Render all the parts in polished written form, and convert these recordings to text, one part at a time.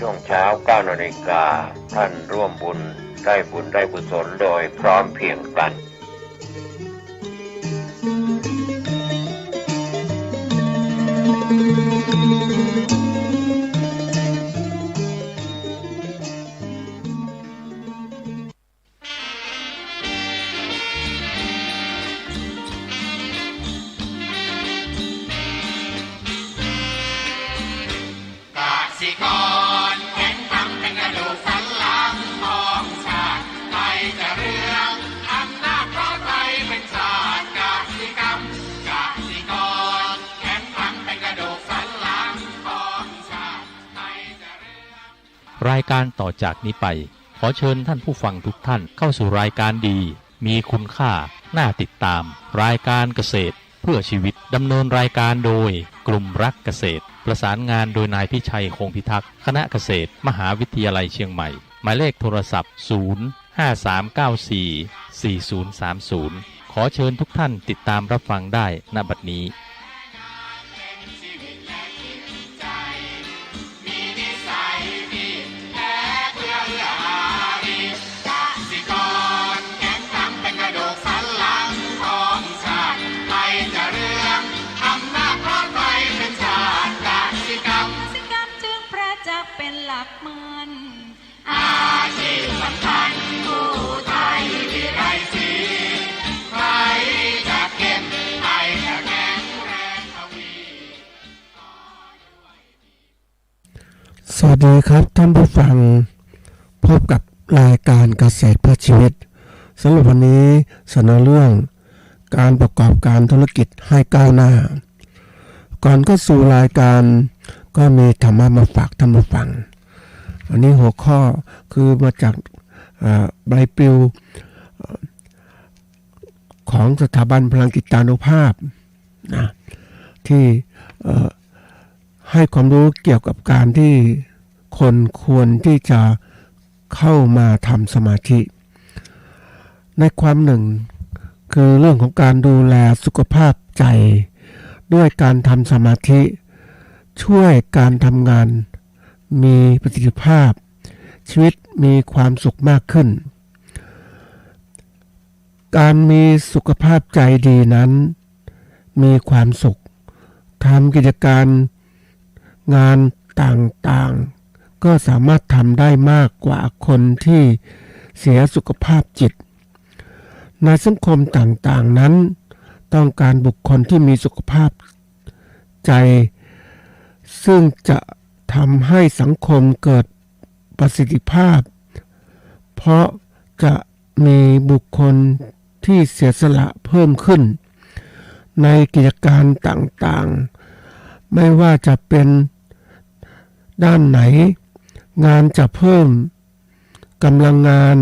ช่วงเช้า9 นาฬิกาท่านร่วมบุญได้กุศลโดยพร้อมเพรียงกันรายการต่อจากนี้ไปขอเชิญท่านผู้ฟังทุกท่านเข้าสู่รายการดีมีคุณค่าน่าติดตามรายการเกษตรเพื่อชีวิตดำเนินรายการโดยกลุ่มรักเกษตรประสานงานโดยนายพิชัยคงพิทักษ์คณะเกษตรมหาวิทยาลัยเชียงใหม่หมายเลขโทรศัพท์053944030ขอเชิญทุกท่านติดตามรับฟังได้ณบัดนี้สวัสดีครับท่านผู้ฟังพบกับรายการเกษตรเพื่อชีวิตสำหรับวันนี้เสนอเรื่องการประกอบการธุรกิจให้ก้าวหน้าก่อนก็สู่รายการก็มีธรรมะมาฝากท่านผู้ฟังอันนี้หัวข้อคือมาจากใบปลิวของสถาบันพลังกิจานุภาพนะที่ให้ความรู้เกี่ยวกับการที่คนควรที่จะเข้ามาทำสมาธิในความหนึ่งคือเรื่องของการดูแลสุขภาพใจด้วยการทำสมาธิช่วยการทำงานมีประสิทธิภาพชีวิตมีความสุขมากขึ้นการมีสุขภาพใจดีนั้นมีความสุขทำกิจการงานต่างๆก็สามารถทำได้มากกว่าคนที่เสียสุขภาพจิตในสังคมต่างๆนั้นต้องการบุคคลที่มีสุขภาพใจซึ่งจะทำให้สังคมเกิดประสิทธิภาพเพราะจะมีบุคคลที่เสียสละเพิ่มขึ้นในกิจการต่างๆไม่ว่าจะเป็นด้านไหนงานจะเพิ่มกำลังงาน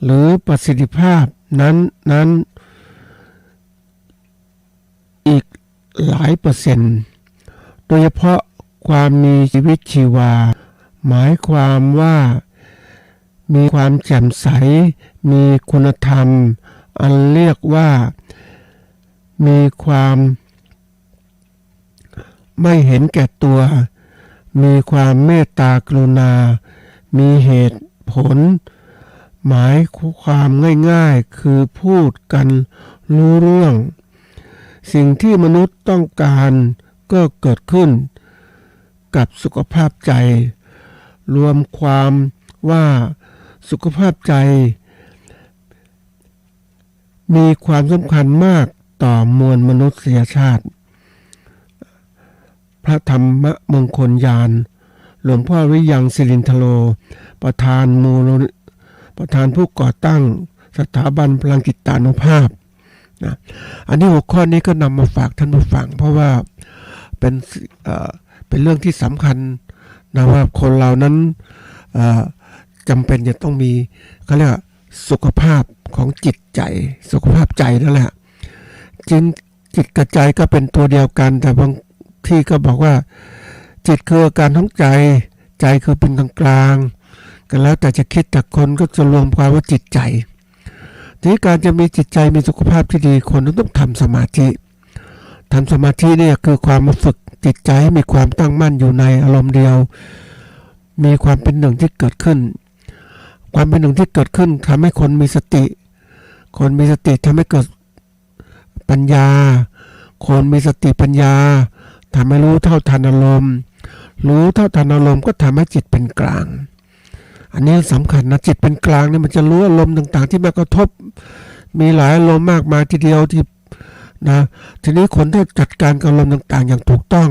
หรือประสิทธิภาพนั้นอีกหลายเปอร์เซ็นต์โดยเฉพาะความมีชีวิตชีวาหมายความว่ามีความแจ่มใสมีคุณธรรมอันเรียกว่ามีความไม่เห็นแก่ตัวมีความเมตตากรุณามีเหตุผลหมายความง่ายๆคือพูดกันรู้เรื่องสิ่งที่มนุษย์ต้องการก็เกิดขึ้นกับสุขภาพใจรวมความว่าสุขภาพใจมีความสำคัญมากต่อมวลมนุษยชาติพระธรรมมงคลญาณหลวงพ่อวิยังศิรินทโลประธานผู้ก่อตั้งสถาบันพลังกิจานุภาพนะอันนี้หัวข้อนี้ก็นำมาฝากท่านผู้ฟังเพราะว่าเป็นเรื่องที่สำคัญนะว่าคนเรานั้นจำเป็นจะต้องมีเขาเรียกสุขภาพของจิตใจสุขภาพใจนั่นแหละจิตกับใจก็เป็นตัวเดียวกันแต่บางที่ก็บอกว่าจิตคืออาการของใจคือเป็นกลางๆกันแล้วแต่จะคิดแต่คนก็จะรวมความว่าจิตใจทีนี้การจะมีจิตใจมีสุขภาพที่ดีคนต้องทำสมาธิเนี่ยคือความมาฝึกจิตใจให้มีความตั้งมั่นอยู่ในอารมณ์เดียว มีความเป็นหนึ่งที่เกิดขึ้นความเป็นหนึ่งที่เกิดขึ้นทำให้คนมีสติทำให้เกิดปัญญาคนมีสติปัญญาทำให้รู้เท่าทันอารมณ์ก็ทำให้จิตเป็นกลางอันนี้สำคัญนะจิตเป็นกลางเนี่ยมันจะรู้อารมณ์ต่างๆที่มากระทบมีหลายอารมณ์มากมายทีเดียวที่นะทีนี้คนที่จัดการกับอารมณ์ต่างๆอย่างถูกต้อง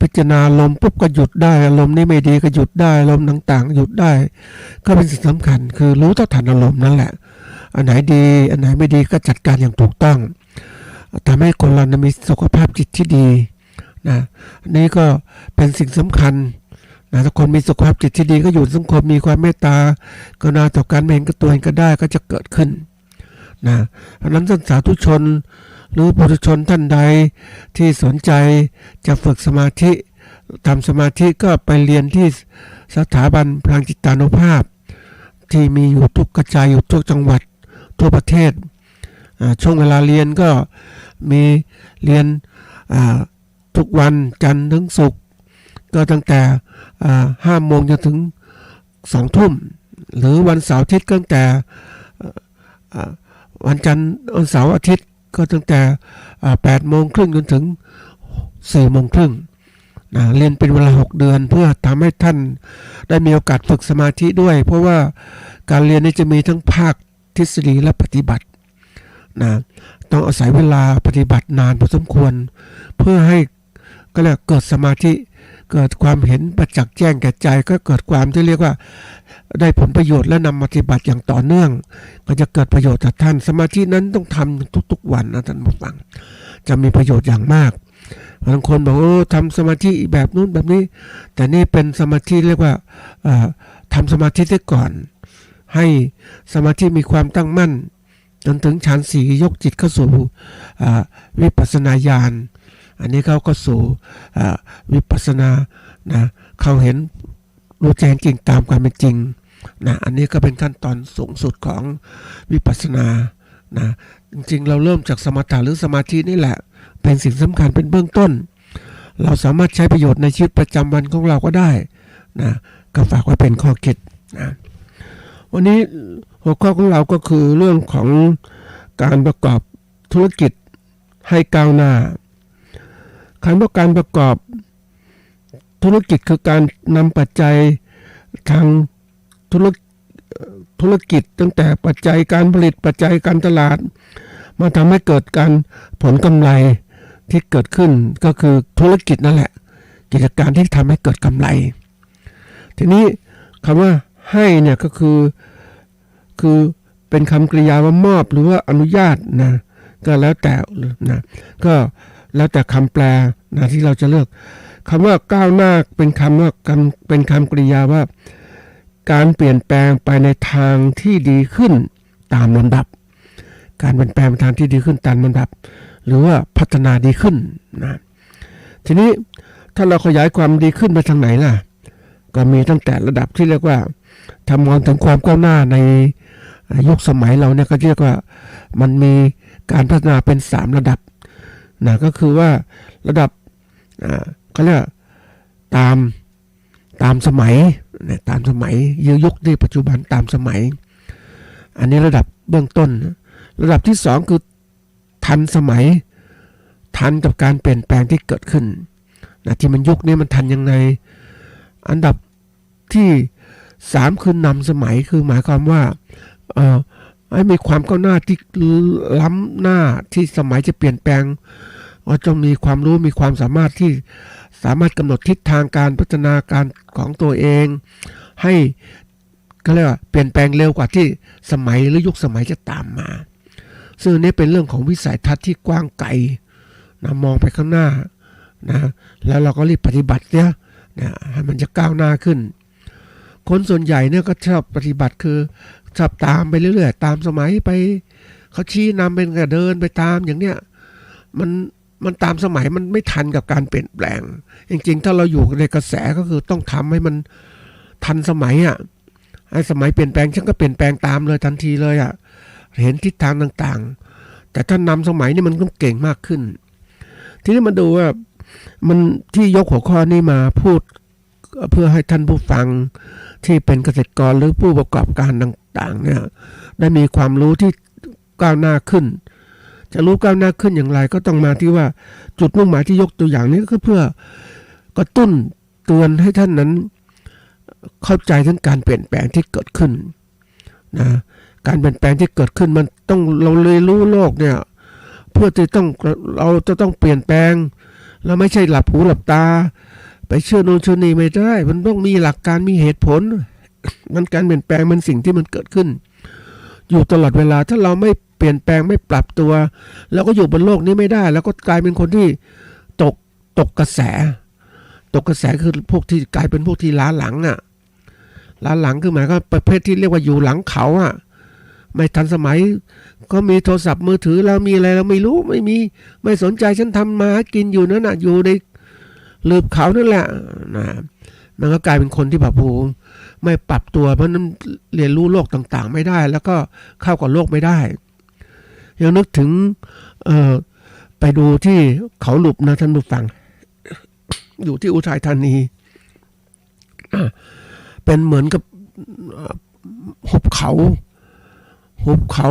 พิจารณาอารมณ์ปุ๊บก็หยุดได้อารมณ์นี้ไม่ดีก็หยุดได้อารมณ์ต่างๆหยุดได้ก็เป็นสิ่งสำคัญคือรู้เท่าทันอารมณ์นั่นแหละอันไหนดีอันไหนไม่ดีก็จัดการอย่างถูกต้องทำให้คนเรามีสุขภาพจิตที่ดีนะนี่ก็เป็นสิ่งสำคัญนะถ้าคนมีสุขภาพจิตที่ดีก็อยู่สังคมมีความเมตตากรุณาต่อกันไม่เห็นกับตัวเองก็ได้ก็จะเกิดขึ้นนะเพราะฉะนั้นท่านสาธุชนหรือปุถุชนท่านใดที่สนใจจะฝึกสมาธิทำสมาธิก็ไปเรียนที่สถาบันพลังจิตานุภาพที่มีอยู่ทุกกระจายอยู่ทุกจังหวัดทั่วประเทศช่วงเวลาเรียนก็มีเรียนทุกวันจันทร์ถึงศุกร์ก็ตั้งแต่5 โมงจนถึง2 ทุ่มหรือวันเสาร์อาทิตย์ก็ตั้งแต่วันจันทร์วันเสาร์อาทิตย์ก็ตั้งแต่8 โมงครึ่งจนถึง4 โมงครึ่งเรียนเป็นเวลา6 เดือนเพื่อทำให้ท่านได้มีโอกาสฝึกสมาธิด้วยเพราะว่าการเรียนนี้จะมีทั้งภาคทฤษฎีและปฏิบัติต้องอาศัยเวลาปฏิบัตินานพอสมควรเพื่อให้ก็เรียกเกิดสมาธิเกิดความเห็นประจักษ์แจ้งแก่ใจก็เกิดความที่เรียกว่าได้ผลประโยชน์และนำมาปฏิบัติอย่างต่อเนื่องก็จะเกิดประโยชน์ต่อท่านสมาธินั้นต้องทำทุกๆวันนะท่านผู้ฟังจะมีประโยชน์อย่างมากบางคนบอกทำสมาธิแบบนู้นแบบนี้แต่นี่เป็นสมาธิเรียกว่าทำสมาธิได้ก่อนให้สมาธิมีความตั้งมั่นจนถึงฌาน 4ยกจิตเข้าสู่วิปัสสนาญาณอันนี้เขาก็สู่วิปัสสนานะเขาเห็นรู้แจ้งจริงตามความเป็นจริงนะอันนี้ก็เป็นขั้นตอนสูงสุดของวิปัสสนานะจริงๆเราเริ่มจากสมถะหรือสมาธินี่แหละเป็นสิ่งสำคัญเป็นเบื้องต้นเราสามารถใช้ประโยชน์ในชีวิตประจำวันของเราก็ได้นะก็ฝากไว้เป็นข้อคิดนะวันนี้หัวข้อของเราก็คือเรื่องของการประกอบธุรกิจให้ก้าวหน้าคำว่าการประกอบธุรกิจคือการนำปัจจัยทางธุรกิจตั้งแต่ปัจจัยการผลิตปัจจัยการตลาดมาทำให้เกิดการผลกำไรที่เกิดขึ้นก็คือธุรกิจนั่นแหละกิจการที่ทำให้เกิดกำไรทีนี้คำว่าให้เนี่ยก็คือเป็นคำกริยาว่ามอบหรือว่าอนุญาตนะก็แล้วแต่นะก็แล้วแต่คำแปลนะที่เราจะเลือกคำว่าก้าวหน้าเป็นคำกริยาว่าการเปลี่ยนแปลงไปในทางที่ดีขึ้นตามลำดับการเปลี่ยนแปลงไปทางที่ดีขึ้นตามลำดับหรือว่าพัฒนาดีขึ้นนะทีนี้ถ้าเราขยายความดีขึ้นไปทางไหนล่ะก็มีตั้งแต่ระดับที่เรียกว่าทำมองถึงความก้าวหน้าในยุคสมัยเราเนี่ยก็เรียกว่ามันมีการพัฒนาเป็น3ระดับนะก็คือว่าระดับเขาเรียกตามสมัยนะตามสมัยยุคในปัจจุบันตามสมัยอันนี้ระดับเบื้องต้นระดับที่2คือทันสมัยทันกับการเปลี่ยนแปลงที่เกิดขึ้นนะที่มันยุคนี้มันทันยังไงอันดับที่3คือนำสมัยคือหมายความว่าให้มีความก้าวหน้าที่ล้ำหน้าที่สมัยจะเปลี่ยนแปลงว่าต้องมีความรู้มีความสามารถที่สามารถกำหนดทิศทางการพัฒนาการของตัวเองให้ก็เรียกว่าเปลี่ยนแปลงเร็วกว่าที่สมัยหรือยุคสมัยจะตามมาซึ่งนี้เป็นเรื่องของวิสัยทัศน์ที่กว้างไกลนะมองไปข้างหน้านะแล้วเราก็รีบปฏิบัติเนี่ยนะให้มันจะก้าวหน้าขึ้นคนส่วนใหญ่เนี่ยก็ชอบปฏิบัติคือชอบตามไปเรื่อยๆตามสมัยไปเขาชี้นำเป็นกระเดินไปตามอย่างเนี้ยมันตามสมัยมันไม่ทันกับการเปลี่ยนแปลงจริงๆถ้าเราอยู่ในกระแสก็คือต้องทำให้มันทันสมัยอ่ะให้สมัยเปลี่ยนแปลงฉันก็เปลี่ยนแปลงตามเลยทันทีเลยอ่ะเห็นทิศทางต่างๆแต่ถ้านำสมัยนี่มันต้องเก่งมากขึ้นทีนี้มาดูว่ามันที่ยกหัวข้อนี้มาพูด เพื่อให้ท่านผู้ฟังที่เป็นเกษตรกรหรือผู้ประกอบการต่างๆเนี่ยได้มีความรู้ที่ก้าวหน้าขึ้นจะรู้ก้าวหน้าขึ้นอย่างไรก็ต้องมาที่ว่าจุดมุ่งหมายที่ยกตัวอย่างนี้ก็เพื่อกระตุ้นเตือนให้ท่านนั้นเข้าใจถึงการเปลี่ยนแปลงที่เกิดขึ้นนะการเปลี่ยนแปลงที่เกิดขึ้นมันต้องเราเลยรู้โลกเนี่ยเพื่อที่เราจะต้องเปลี่ยนแปลงเราไม่ใช่หลับหูหลับตาไปเชื่อโน่นเชื่อนี่ไม่ได้มันต้องมีหลักการมีเหตุผลมันการเปลี่ยนแปลงมันสิ่งที่มันเกิดขึ้นอยู่ตลอดเวลาถ้าเราไม่เปลี่ยนแปลงไม่ปรับตัวเราก็อยู่บนโลกนี้ไม่ได้แล้วก็กลายเป็นคนที่ตกกระแสคือพวกที่กลายเป็นพวกที่ล้าหลังล้าหลังคือหมายก็ประเภทที่เรียกว่าอยู่หลังเขาไม่ทันสมัยก็มีโทรศัพท์มือถือแล้วมีอะไรเราไม่รู้ไม่สนใจฉันทำมากินอยู่นั่นอยู่ในลืบเขานั่นแหละนะมันก็กลายเป็นคนที่แบบโหไม่ปรับตัวเพราะนั้นเรียนรู้โลกต่างๆไม่ได้แล้วก็เข้ากับโลกไม่ได้ยังนึกถึงไปดูที่เขาหลุบนะท่านผู้ฟังอยู่ที่อุทัยธานีเป็นเหมือนกับหุบเขา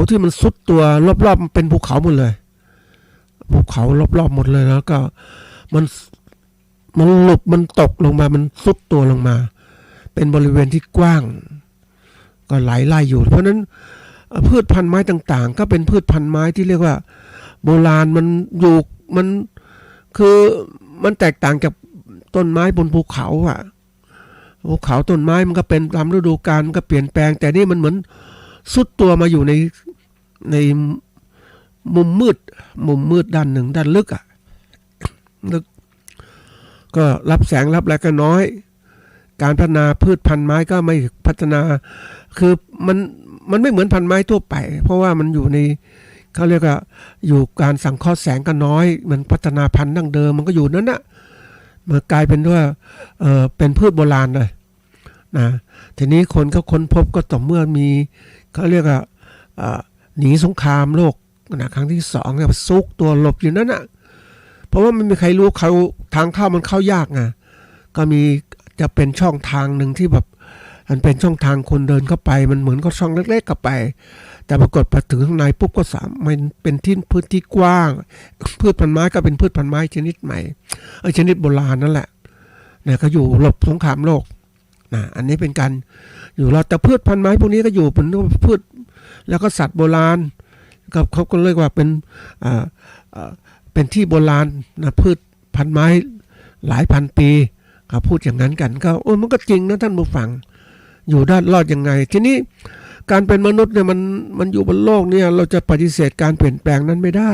ที่มันซุดตัวรอบๆมันเป็นภูเขาหมดเลยภูเขารอบๆหมดเลยแล้วก็มันหลุบมันตกลงมามันซุดตัวลงมาเป็นบริเวณที่กว้างก็ไหลไล่อยู่เพราะนั้นพืชพันธุ์ไม้ต่างๆก็เป็นพืชพันธุ์ไม้ที่เรียกว่าโบราณมันอยู่มันคือมันแตกต่างจากต้นไม้บนภูเขาภูเขาต้นไม้มันก็เป็นตามฤดูกาลมันก็เปลี่ยนแปลงแต่นี่มันเหมือนซุดตัวมาอยู่ในมุมมืดด้านหนึ่งด้านลึกลึกก็รับแสงรับอะไรก็น้อยการพัฒนาพืชพันธุ์ไม้ก็ไม่พัฒนาคือมันไม่เหมือนพันธุ์ไม้ทั่วไปเพราะว่ามันอยู่ในเขาเรียกว่าอยู่การสังเคราะห์แสงก็น้อยมันพัฒนาพันธุ์ดั้งเดิมมันก็อยู่นั้นนะมันกลายเป็นว่าเป็นพืชโบราณเลยนะทีนี้คนเขาค้นพบก็ต่อเมื่อมีเขาเรียกว่าหนีสงครามโลกนะครั้งที่2เนี่ยซุกตัวหลบอยู่นั้นนะเพราะว่าไม่มีใครรู้เขาทางเข้ามันเข้ายากไงก็มีจะเป็นช่องทางหนึ่งที่แบบมันเป็นช่องทางคนเดินเข้าไปมันเหมือนก็ช่องเล็กๆเข้าไปแต่ปรากฏพอถึงข้างในปุ๊บก็มันเป็นพื้นที่กว้างพืชพันธุ์ไม้ก็เป็นพืชพันธุ์ไม้ชนิดใหม่ชนิดโบราณนั่นแหละเนี่ยก็อยู่หลบสงครามโลกนะอันนี้เป็นการอยู่รอดแต่พืชพันธุ์ไม้พวกนี้ก็อยู่เป็นพืชแล้วก็สัตว์โบราณก็เขาก็เรียกว่าเป็นที่โบราณนะพืชพันธุ์ไม้หลายพันปีเขาพูดอย่างนั้นกันก็มันก็จริงนะท่านผู้ฟังอยู่ได้รอดยังไงทีนี้การเป็นมนุษย์เนี่ยมันอยู่บนโลกเนี่ยเราจะปฏิเสธการเปลี่ยนแปลงนั้นไม่ได้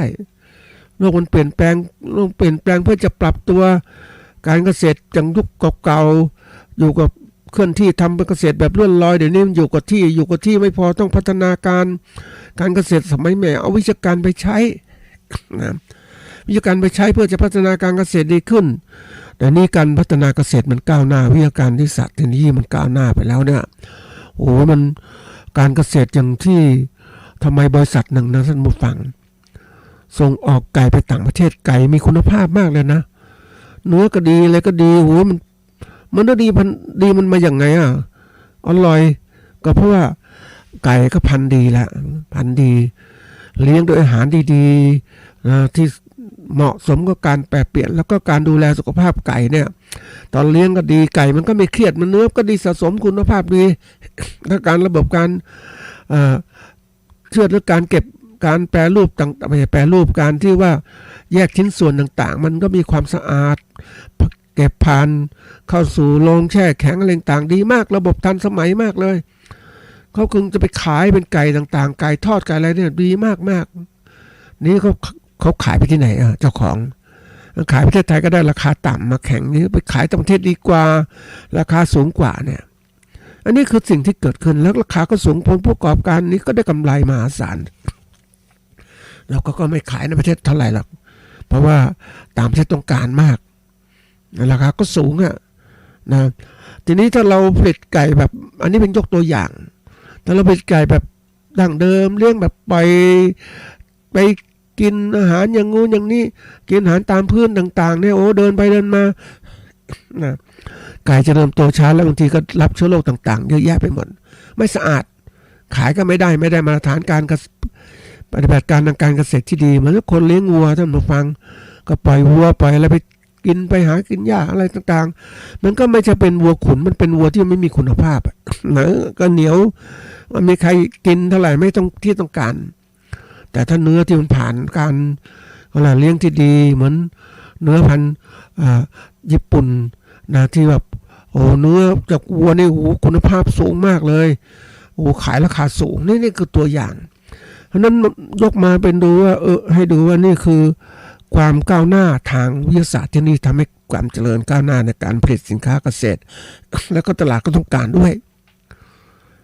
โลกมันเปลี่ยนแปลงเพื่อจะปรับตัวการเกษตรอย่างยุคเก่าๆอยู่กับเคลื่อนที่ทำเกษตรแบบเลื่อนลอยเดี๋ยวนี้อยู่กับที่ไม่พอต้องพัฒนาการเกษตรสมัยใหม่เอาวิชาการไปใช้นะวิชาการไปใช้เพื่อจะพัฒนาการเกษตรดีขึ้นแต่นี่การพัฒนาเกษตรมันก้าวหน้าวิทยาการที่ศาสตร์เทคโนโลยีมันก้าวหน้าไปแล้วเนี่ยมันการเกษตรอย่างที่ทำไมบริษัทหนึ่งนะท่านผู้ฟังส่งออกไก่ไปต่างประเทศไก่มีคุณภาพมากเลยนะเนื้อก็ดีอะไรก็ดีมันดีมันมาอย่างไงอร่อยก็เพราะว่าไก่ก็พันธุ์ดีแหละพันธุ์ดีเลี้ยงด้วยอาหารดีๆที่เหมาะสมกับการแปรเปลี่ยนแล้วก็การดูแลสุขภาพไก่เนี่ยตอนเลี้ยงก็ดีไก่มันก็ไม่เครียดมันเนื้อก็ดีสะสมคุณภาพดีและการระบบการเชื่อดหรือการเก็บการแปรรูปต่างไม่ใช่แปรรูปการที่ว่าแยกชิ้นส่วนต่างๆมันก็มีความสะอาดเก็บผ่านเข้าสู่โรงแช่แข็งอะไรต่างๆดีมากระบบทันสมัยมากเลยเขาคงจะไปขายเป็นไก่ต่างๆไก่ทอดไก่อะไรเนี่ยดีมากๆนี่เขาขายไปที่ไหนเจ้าของขายประเทศไทยก็ได้ราคาต่ำมาแข่งนี้ไปขายต่างประเทศดีกว่าราคาสูงกว่าเนี่ยอันนี้คือสิ่งที่เกิดขึ้นแล้วราคาก็สูงผลประกอบการนี้ก็ได้กำไรมหาศาลเราก็ไม่ขายในประเทศเท่าไหร่หรอกเพราะว่าต่างประเทศต้องการมากราคาก็สูงนะทีนี้ถ้าเราผลิตไก่แบบอันนี้เป็นยกตัวอย่างถ้าเราผลิตไก่แบบดั้งเดิมเลี้ยงแบบไปกินอาหารอย่างงูอย่างนี้กินอาหารตามพื้นต่างๆเนี่ยเดินไปเดินมานะ ไก่จะเริ่มโตช้าแล้วบางทีก็รับเชื้อโรคต่างๆเยอะแยะไปหมดไม่สะอาดขายก็ไม่ได้มาตรฐานการปฏิบัติการทางการเกษตรที่ดีเหมือนคนเลี้ยงวัวท่านผู้ฟังก็ปล่อยวัวปล่อยอะไรไปกินไปหากินหญ้าอะไรต่างๆมันก็ไม่ใช่เป็นวัวขุนมันเป็นวัวที่ไม่มีคุณภาพนะก็เหนียวมันมีใครกินเท่าไหร่ไม่ต้องที่ต้องการแต่ถ้าเนื้อที่มันผ่านการเลี้ยงที่ดีเหมือนเนื้อพันธุ์ญี่ปุ่นนะที่แบบโอ้เนื้อจากวัวนี่โอ้คุณภาพสูงมากเลยโอ้ขายราคาสูงนี่คือตัวอย่างเพราะนั้นยกมาเป็นดูว่าให้ดูว่านี่คือความก้าวหน้าทางวิทยาศาสตร์ที่นี่ทำให้ความเจริญก้าวหน้าในการผลิตสินค้าเกษตรแล้วก็ตลาดก็ต้องการด้วย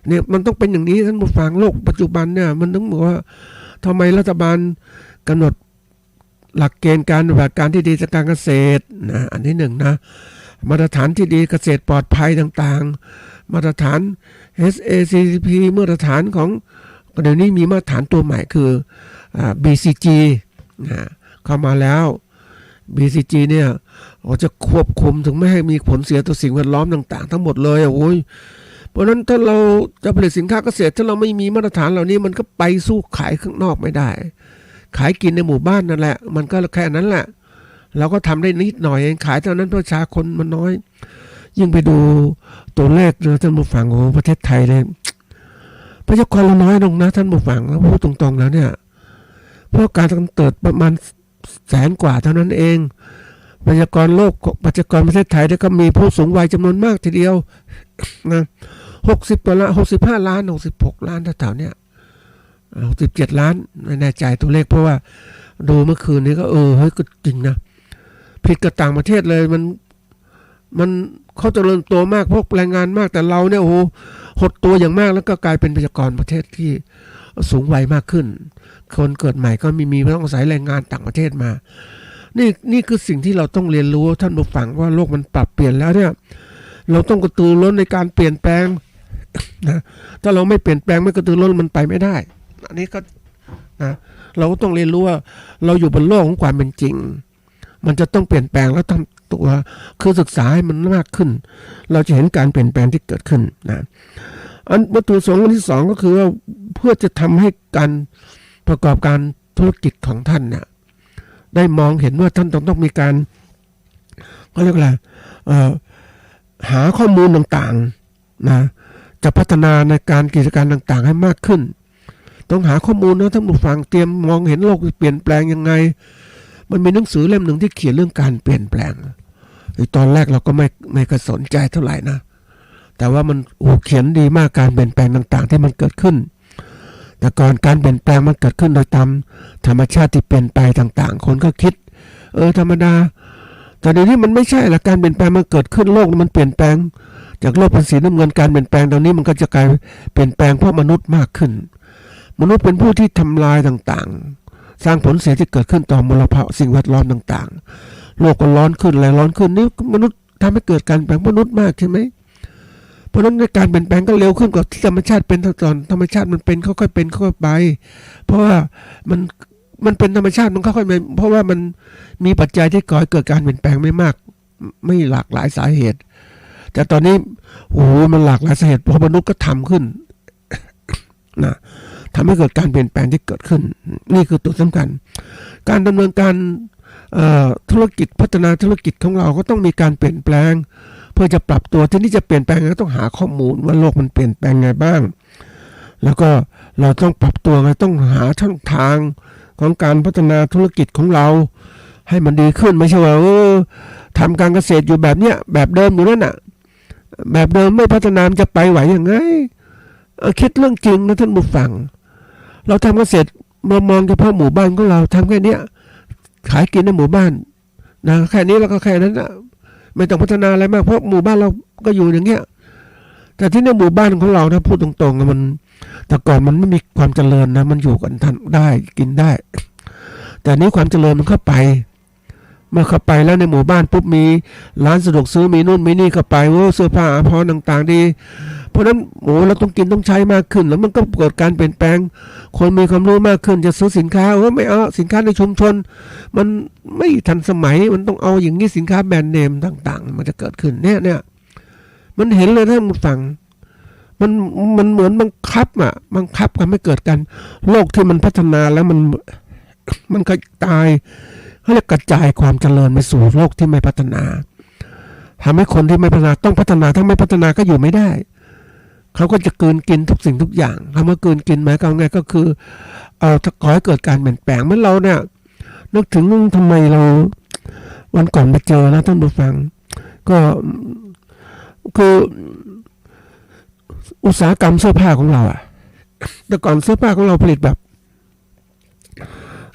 เนี่ยมันต้องเป็นอย่างนี้ท่านผู้ฟังโลกปัจจุบันเนี่ยมันต้องบอกว่าทำไมรัฐบาลกำหนดหลักเกณฑ์การปฏิบัติการที่ดีจากการเกษตรนะอันที่หนึ่งนะมาตรฐานที่ดีเกษตรปลอดภัยต่างๆมาตรฐาน SACCP มาตรฐานของเดี๋ยวนี้มีมาตรฐานตัวใหม่คือBCG นะเข้ามาแล้ว BCG เนี่ยจะควบคุมถึงไม่ให้มีผลเสียต่อสิ่งแวดล้อมต่างๆทั้งหมดเลยโอ้ยเพราะฉะนั้นถ้าเราจะผลิตสินค้าเกษตรถ้าเราไม่มีมาตรฐานเหล่านี้มันก็ไปสู้ขายข้างนอกไม่ได้ขายกินในหมู่บ้านนั่นแหละมันก็แค่นั้นแหละเราก็ทำได้นิดหน่อยเองขายเท่านั้นประชาชนมันน้อยยิ่งไปดูตัวเลขนะท่านผู้ฟังโอ้ประเทศไทยเลยประชากรเราน้อยลงนะท่านผู้ฟังแล้วพูดตรงๆแล้วเนี่ยเพราะการเกิดประมาณ100,000 กว่าเท่านั้นเองประชากรโลกประชากรประเทศไทยก็มีผู้สูงวัยจำนวนมากทีเดียวนะ60 กว่าล้าน65 ล้าน66 ล้านแถวๆเนี่ย67 ล้านไม่แน่ใจตัวเลขเพราะว่าดูเมื่อคืนนี้ก็เฮ้ยก็จริงนะผิดกับต่างประเทศเลยมันเขาเจริญโตมากพวกแรงงานมากแต่เราเนี่ยโอ้โหหดตัวอย่างมากแล้วก็กลายเป็นประชากรประเทศที่สูงวัยมากขึ้นคนเกิดใหม่ก็มีต้องอาศัยแรงงานต่างประเทศมานี่คือสิ่งที่เราต้องเรียนรู้ท่านผู้ฟังว่าโลกมันปรับเปลี่ยนแล้วเนี่ยเราต้องกระตือร้นในการเปลี่ยนแปลงนะถ้าเราไม่เปลี่ยนแปลงไม่กระตือร้นมันไปไม่ได้อันนี้ก็นะเราก็ต้องเรียนรู้ว่าเราอยู่บนโลกของความเป็นจริงมันจะต้องเปลี่ยนแปลงแล้วทำตัวคือศึกษาให้มันมากขึ้นเราจะเห็นการเปลี่ยนแปลงที่เกิดขึ้นนะอันวัตถุประสงค์อันที่สองก็คือว่าเพื่อจะทำให้การประกอบการธุรกิจของท่านเนี่ยได้มองเห็นว่าท่านต้องมีการก็เรียกอะไรหาข้อมูลต่างๆนะจะพัฒนาในการกิจการต่างๆให้มากขึ้นต้องหาข้อมูลนะท่านผู้ฟังเตรียมมองเห็นโลกเปลี่ยนแปลงยังไงมันมีหนังสือเล่มหนึ่งที่เขียนเรื่องการเปลี่ยนแปลงตอนแรกเราก็ไม่สนใจเท่าไหร่นะแต่ว่ามันเขียนดีมากการเปลี่ยนแปลงต่างๆที่มันเกิดขึ้นแต่ก่อนการเปลี่ยนแปลงมันเกิดขึ้นโดยตามธรรมชาติที่เปลี่ยนไปต่างๆคนก็คิดธรรมดาแต่เดี๋ยวนี้มันไม่ใช่ละการเปลี่ยนแปลงมันเกิดขึ้นโลกมันเปลี่ยนแปลงจากโลกเป็นสีน้ำเงินการเปลี่ยนแปลงตอนนี้มันก็จะกลายเปลี่ยนแปลงเพราะมนุษย์มากขึ้นมนุษย์เป็นผู้ที่ทำลายต่างๆสร้างผลเสียที่เกิดขึ้นต่อมลภาวะสิ่งแวดล้อมต่างๆโลกก็ร้อนขึ้นอะไรร้อนขึ้นนี่มนุษย์ทำให้เกิดการเปลี่ยนแปลงมนุษย์มากใช่ไหมเพราะฉะนั้นในการเปลี่ยนแปลงก็เร็วขึ้นกว่าที่ธรรมชาติเป็นตอนธรรมชาติมันเป็นค่อยๆเป็นค่อยๆไปเพราะว่ามันเป็นธรรมชาติมันค่อยๆเพราะว่ามันมีปัจจัยที่ก่อให้เกิดการเปลี่ยนแปลงไม่มากไม่หลากหลายสาเหตุแต่ตอนนี้มันหลากหลายสาเหตุเพราะมนุษย์ก็ทำขึ้นนะทำให้เกิดการเปลี่ยนแปลงที่เกิดขึ้นนี่คือตัวสำคัญการดำเนินการธุรกิจพัฒนาธุรกิจของเราก็ต้องมีการเปลี่ยนแปลงเพื่อจะปรับตัวที่นี่จะเปลี่ยนแปลงก็ต้องหาข้อมูลว่าโลกมันเปลี่ยนแปลงไงบ้างแล้วก็เราต้องปรับตัวไงต้องหาช่องทางของการพัฒนาธุรกิจของเราให้มันดีขึ้นไม่ใช่ว่าทำการเกษตรอยู่แบบเนี้ยแบบเดิมอยู่นั่นน่ะแบบเดิมไม่พัฒนามันจะไปไหวยังไงคิดเรื่องจริงนะท่านผู้ฟังเราทำเกษตรมองเฉพาะหมู่บ้านของเราทำแค่นี้ขายกินในหมู่บ้านนะแค่นี้แล้วก็แค่นั้นนะไม่ต้องพัฒนาอะไรมากเพราะหมู่บ้านเราก็อยู่อย่างเงี้ยแต่ที่ในหมู่บ้านของเรานะพูดตรงๆมันแต่ก่อนมันไม่มีความเจริญนะมันอยู่กันทันได้กินได้แต่นี้ความเจริญมันเข้าไปเมื่อเข้าไปแล้วในหมู่บ้านปุ๊บมีร้านสะดวกซื้อมีนู่นมีนี่เข้าไปเสื้อผ้าอาภรณ์ต่างๆดีเพราะนั้นเราต้องกินต้องใช้มากขึ้นแล้วมันก็เกิดการเปลี่ยนแปลงคนมีความรู้มากขึ้นจะซื้อสินค้าไม่เอาสินค้าในชุมชนมันไม่ทันสมัยมันต้องเอาอย่างนี้สินค้าแบรนด์เนมต่างๆมันจะเกิดขึ้นเนี่ย มันเห็นเลยท่านผู้ฟังมันเหมือนบังคับกันไม่เกิดกันโลกที่มันพัฒนาแล้วมันก็ตายเขาเรียกกระจายความเจริญไปสู่โลกที่ไม่พัฒนาทำให้คนที่ไม่พัฒนาต้องพัฒนาถ้าไม่พัฒนาก็อยู่ไม่ได้เขาก็จะกลืนกินทุกสิ่งทุกอย่างคำว่ากลืนกินหมายความไงก็คือก่อให้เกิดการเปลี่ยนแปลงเมื่อเราเนี่ยนึกถึงทำไมเราวันก่อนไปเจอนะท่านผู้ฟังก็คืออุตสาหกรรมเสื้อผ้าของเราแต่ก่อนเสื้อผ้าของเราผลิตแบบ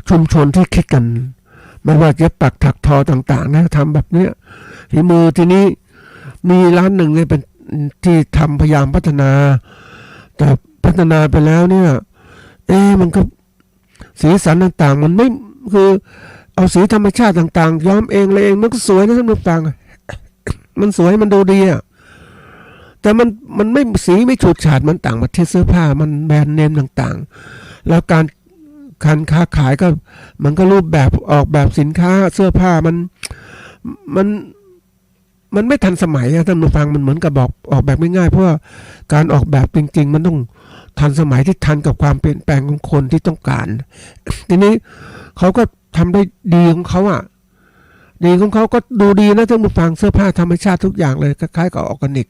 ชุมชนที่คิดกันไม่ว่าจะปักถักทอต่างๆนะทำแบบเนี้ยฝีมือทีนี้มีร้านหนึ่งเนี่ยเป็นที่ทำพยายามพัฒนาแต่พัฒนาไปแล้วเนี่ยมันก็สีสันต่างๆมันไม่คือเอาสีธรรมชาติต่างๆย้อมเองเลยเองมันก็สวยนะท่านผู้ฟังมันสวยมันดูดีแต่มันไม่สีไม่ฉูดฉาดมันต่างประเทศเสื้อผ้ามันแบรนด์เนมต่างๆแล้วการค้าขายก็มันก็รูปแบบออกแบบสินค้าเสื้อผ้ามันไม่ทันสมัยท่านผู้ฟังมันเหมือนกับออกแบบไม่ง่ายเพราะว่าการออกแบบจริงๆมันต้องทันสมัยที่ทันกับความเปลี่ยนแปลงของคนที่ต้องการทีนี้เขาก็ทำได้ดีของเขาดีของเขาก็ดูดีนะท่านผู้ฟังเสื้อผ้าธรรมชาติทุกอย่างเลยคล้ายๆกับออร์แกนิก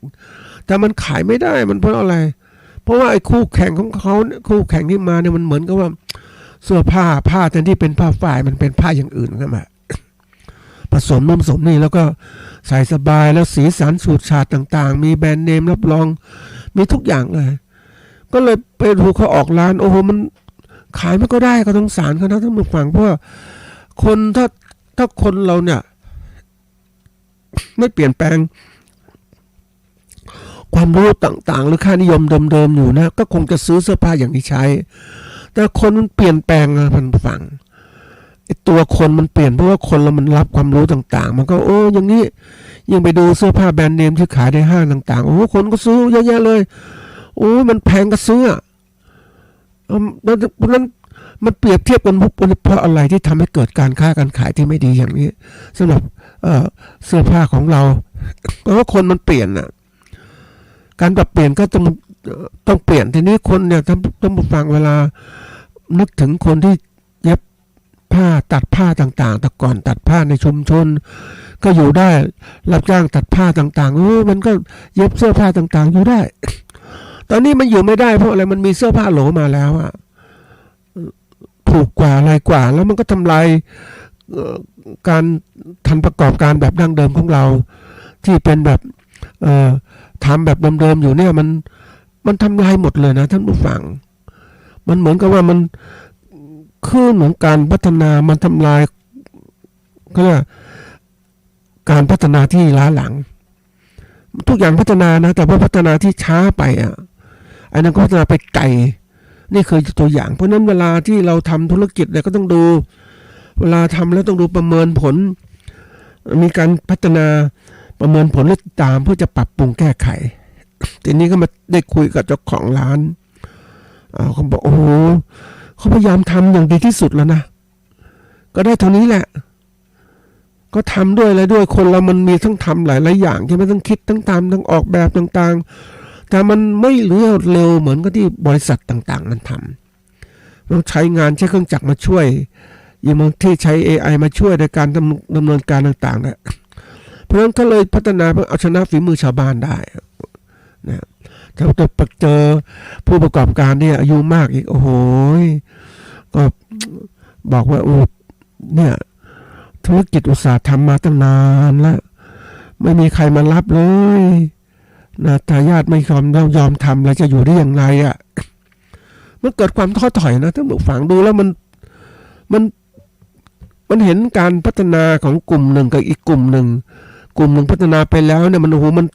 แต่มันขายไม่ได้มันเพราะอะไรเพราะว่าไอ้คู่แข่งของเขาคู่แข่งที่มาเนี่ยมันเหมือนกับว่าเสื้อผ้าแทนที่เป็นผ้าฝ้ายมันเป็นผ้าอย่างอื่นขึ้นมาผสมนี่แล้วก็ใส่สบายแล้วสีสันสูตรฉาดต่างๆมีแบรนด์เนมรับรองมีทุกอย่างเลยก็เลยไปดูเขาออกร้านโอ้โหมันขายไม่ก็ได้ก็ต้องสารเขานะท่านผู้ฟังเพราะว่าคนถ้าคนเราเนี่ยไม่เปลี่ยนแปลงความรู้ต่างๆหรือค่านิยมเดิมๆอยู่นะก็คงจะซื้อเสื้อผ้าอย่างนี้ใช้แต่คนมันเปลี่ยนแปลงนะท่านผู้ฟังตัวคนมันเปลี่ยนเพราะว่าคนเรามันรับความรู้ต่างๆมันก็อย่างนี้ยังไปดูเสื้อผ้าแบรนด์เนมที่ขายในห้างต่างๆคนก็ซื้อเยอะแยะเลยมันแพงก็ซื้อเพราะนั้นมันเปรียบเทียบกันเพราะอะไรที่ทำให้เกิดการค้าการขายที่ไม่ดีอย่างนี้สำหรับเสื้อผ้าของเราเพราะว่าคนมันเปลี่ยนการปรับเปลี่ยนก็ต้องเปลี่ยนทีนี้คนเนี่ยต้องฟังเวลานึกถึงคนที่เย็บผ้าตัดผ้าต่างๆแต่ก่อนตัดผ้าในชุมชนก็อยู่ได้รับจ้างตัดผ้าต่างๆมันก็เย็บเสื้อผ้าต่างๆอยู่ได้ตอนนี้มันอยู่ไม่ได้เพราะอะไรมันมีเสื้อผ้าโหลมาแล้วถูกกว่าอะไรกว่าแล้วมันก็ทำลายการทำประกอบการแบบดั้งเดิมของเราที่เป็นแบบทำแบบเดิมๆอยู่เนี่ยมันทำลายหมดเลยนะท่านผู้ฟังมันเหมือนกับว่ามันขึ้นของการพัฒนามันทำลายก็เรียกการพัฒนาที่ล้าหลังทุกอย่างพัฒนานะแต่ว่าพัฒนาที่ช้าไปอันนั้นก็พัฒนาไปไกลนี่คือตัวอย่างเพราะนั้นเวลาที่เราทำธุรกิจเนี่ยก็ต้องดูเวลาทำแล้วต้องดูประเมินผลมีการพัฒนาประเมินผลและตามเพื่อจะปรับปรุงแก้ไขทีนี้ก็มาได้คุยกับเจ้าของร้านเขาบอกโอ้โหเขาพยายามทำอย่างดีที่สุดแล้วนะก็ได้เท่านี้แหละก็ทำด้วยอะไรด้วยคนเรามันมีทั้งทำหลายอย่างที่มันต้องคิดทั้งตามทั้งออกแบบต่างๆแต่มันไม่เร็วเหมือนกับที่บริษัทต่างๆมันทำต้องใช้งานใช้เครื่องจักรมาช่วยอย่างบางที่ใช้ AI มาช่วยในการดำเนินการต่างๆนะเพราะฉะนั้นก็เลยพัฒนาเพื่อเอาชนะฝีมือชาวบ้านได้นะถ้าไปเจอผู้ประกอบการเนี่ยอายุมากอีกโอ้โหก็บอกว่าเนี่ยธุรกิจอุตสาหทำมาตั้งนานแล้วไม่มีใครมารับเลยนะทายาทไม่ยอมทำแล้วจะอยู่ได้อย่างไรมันเกิดความท้อถอยนะถ้าฟังดูแล้วมันเห็นการพัฒนาของกลุ่มหนึ่งกับอีกกลุ่มหนึ่งพัฒนาไปแล้วเนี่ยมันมัน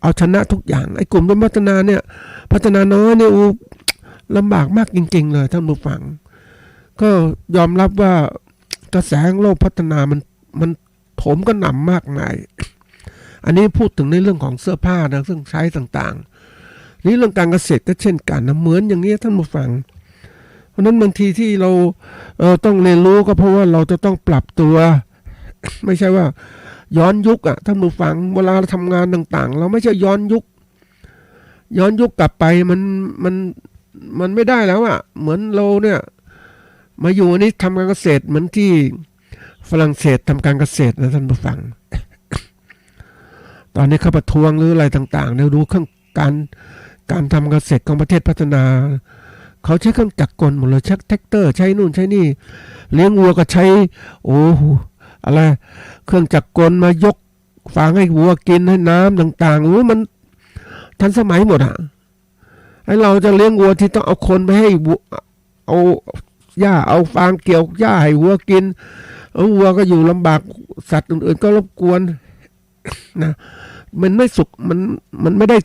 เอาชนะทุกอย่างไอ้กลุ่มที่พัฒนาเนี่ยพัฒนาน้อยเนี่ยลำบากมากจริงๆเลยท่านผู้ฟังก็ยอมรับว่ากระแสโลกพัฒนามันโถมกระหน่ำมากมายอันนี้พูดถึงในเรื่องของเสื้อผ้านะเครื่องใช้ต่างๆนี่เรื่องการเกษตรก็เช่นกันนะเหมือนอย่างนี้ท่านผู้ฟังเพราะนั้นบางทีที่เราต้องเรียนรู้ก็เพราะว่าเราจะต้องปรับตัวไม่ใช่ว่า ย้อนยุคท่านผู้ฟังเวลาเราทำงานต่างๆเราไม่ใช่ย้อนยุคกลับไปมันไม่ได้แล้วเหมือนเราเนี่ยมาอยู่นี่ทำการเกษตรเหมือนที่ฝรั่งเศสทำการเกษตรนะท่านผู้ฟัง ตอนนี้เขาประท้วงหรืออะไรต่างๆเนี่ยดูเครื่องการทำเกษตรของประเทศพัฒนาเขาใช้เครื่องจักรกลหมดเลยใช้แท็กเตอร์ใช้นู่นใช้นี่เลี้ยงวัวก็ใช้อะไรเครื่องจักรกลมายกฟางให้วัวกินให้น้ำต่างๆมันทันสมัยหมดไอ้เราจะเลี้ยงวัวที่ต้องเอาคนไปให้เอาหญ้าเอาฟางเกี่ยวหญ้าให้วัวกินวัวก็อยู่ลำบากสัตว์อื่นๆก็รบกวนนะมันไม่สุขมันไม่ได้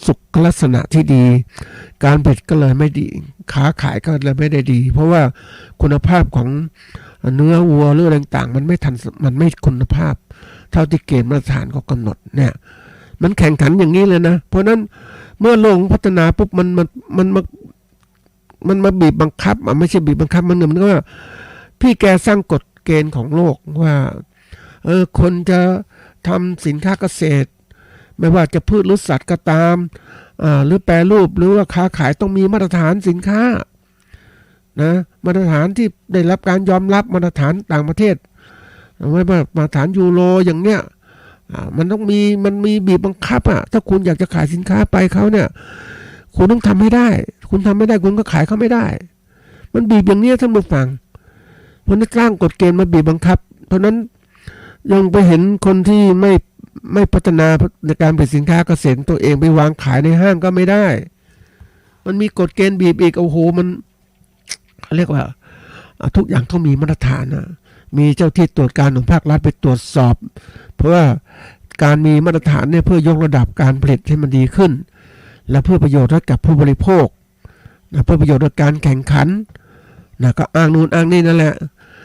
สุขลักษณะที่ดีการผลิตก็เลยไม่ดีค้าขายก็เลยไม่ได้ดีเพราะว่าคุณภาพของเนื้อวัวหรืออะไรต่างๆมันไม่คุณภาพเท่าที่เกณฑ์มาตรฐานเขากำหนดเนี่ยมันแข่งขันอย่างนี้เลยนะเพราะนั้นเมื่อโลกพัฒนาปุ๊บมันมาบีบบังคับไม่ใช่บีบบังคับมันก็ว่าพี่แกสร้างกฎเกณฑ์ของโลกว่าคนจะทำสินค้าเกษตรไม่ว่าจะพืชหรือสัตว์ก็ตามหรือแปรรูปหรือว่าค้าขายต้องมีมาตรฐานสินค้านะมาตรฐานที่ได้รับการยอมรับมาตรฐานต่างประเทศไม่ว่ามาตรฐานยูโรอย่างเนี้ยมันมีบีบบังคับถ้าคุณอยากจะขายสินค้าไปเขาเนี่ยคุณต้องทำให้ได้คุณทำไม่ได้คุณก็ขายเขาไม่ได้มันบีบอย่างนี้ท่านผู้ฟังเพราะนั้นสร้างกฎเกณฑ์มาบีบบังคับเพราะนั้นยังไปเห็นคนที่ไม่พัฒนาในการผลิตสินค้าเกษตรตัวเองไปวางขายในห้างก็ไม่ได้มันมีกฎเกณฑ์บีบอีกมันเรียกว่าทุกอย่างต้องมีมาตรฐานมีเจ้าที่ตรวจการของภาครัฐไปตรวจสอบเพราะว่าการมีมาตรฐานเนี่ยเพื่อยกระดับการผลิตให้มันดีขึ้นและเพื่อประโยชน์ให้กับผู้บริโภคเพื่อประโยชน์ในการแข่งขันก็อ้างนู่นอ้างนี่นั่นแหละ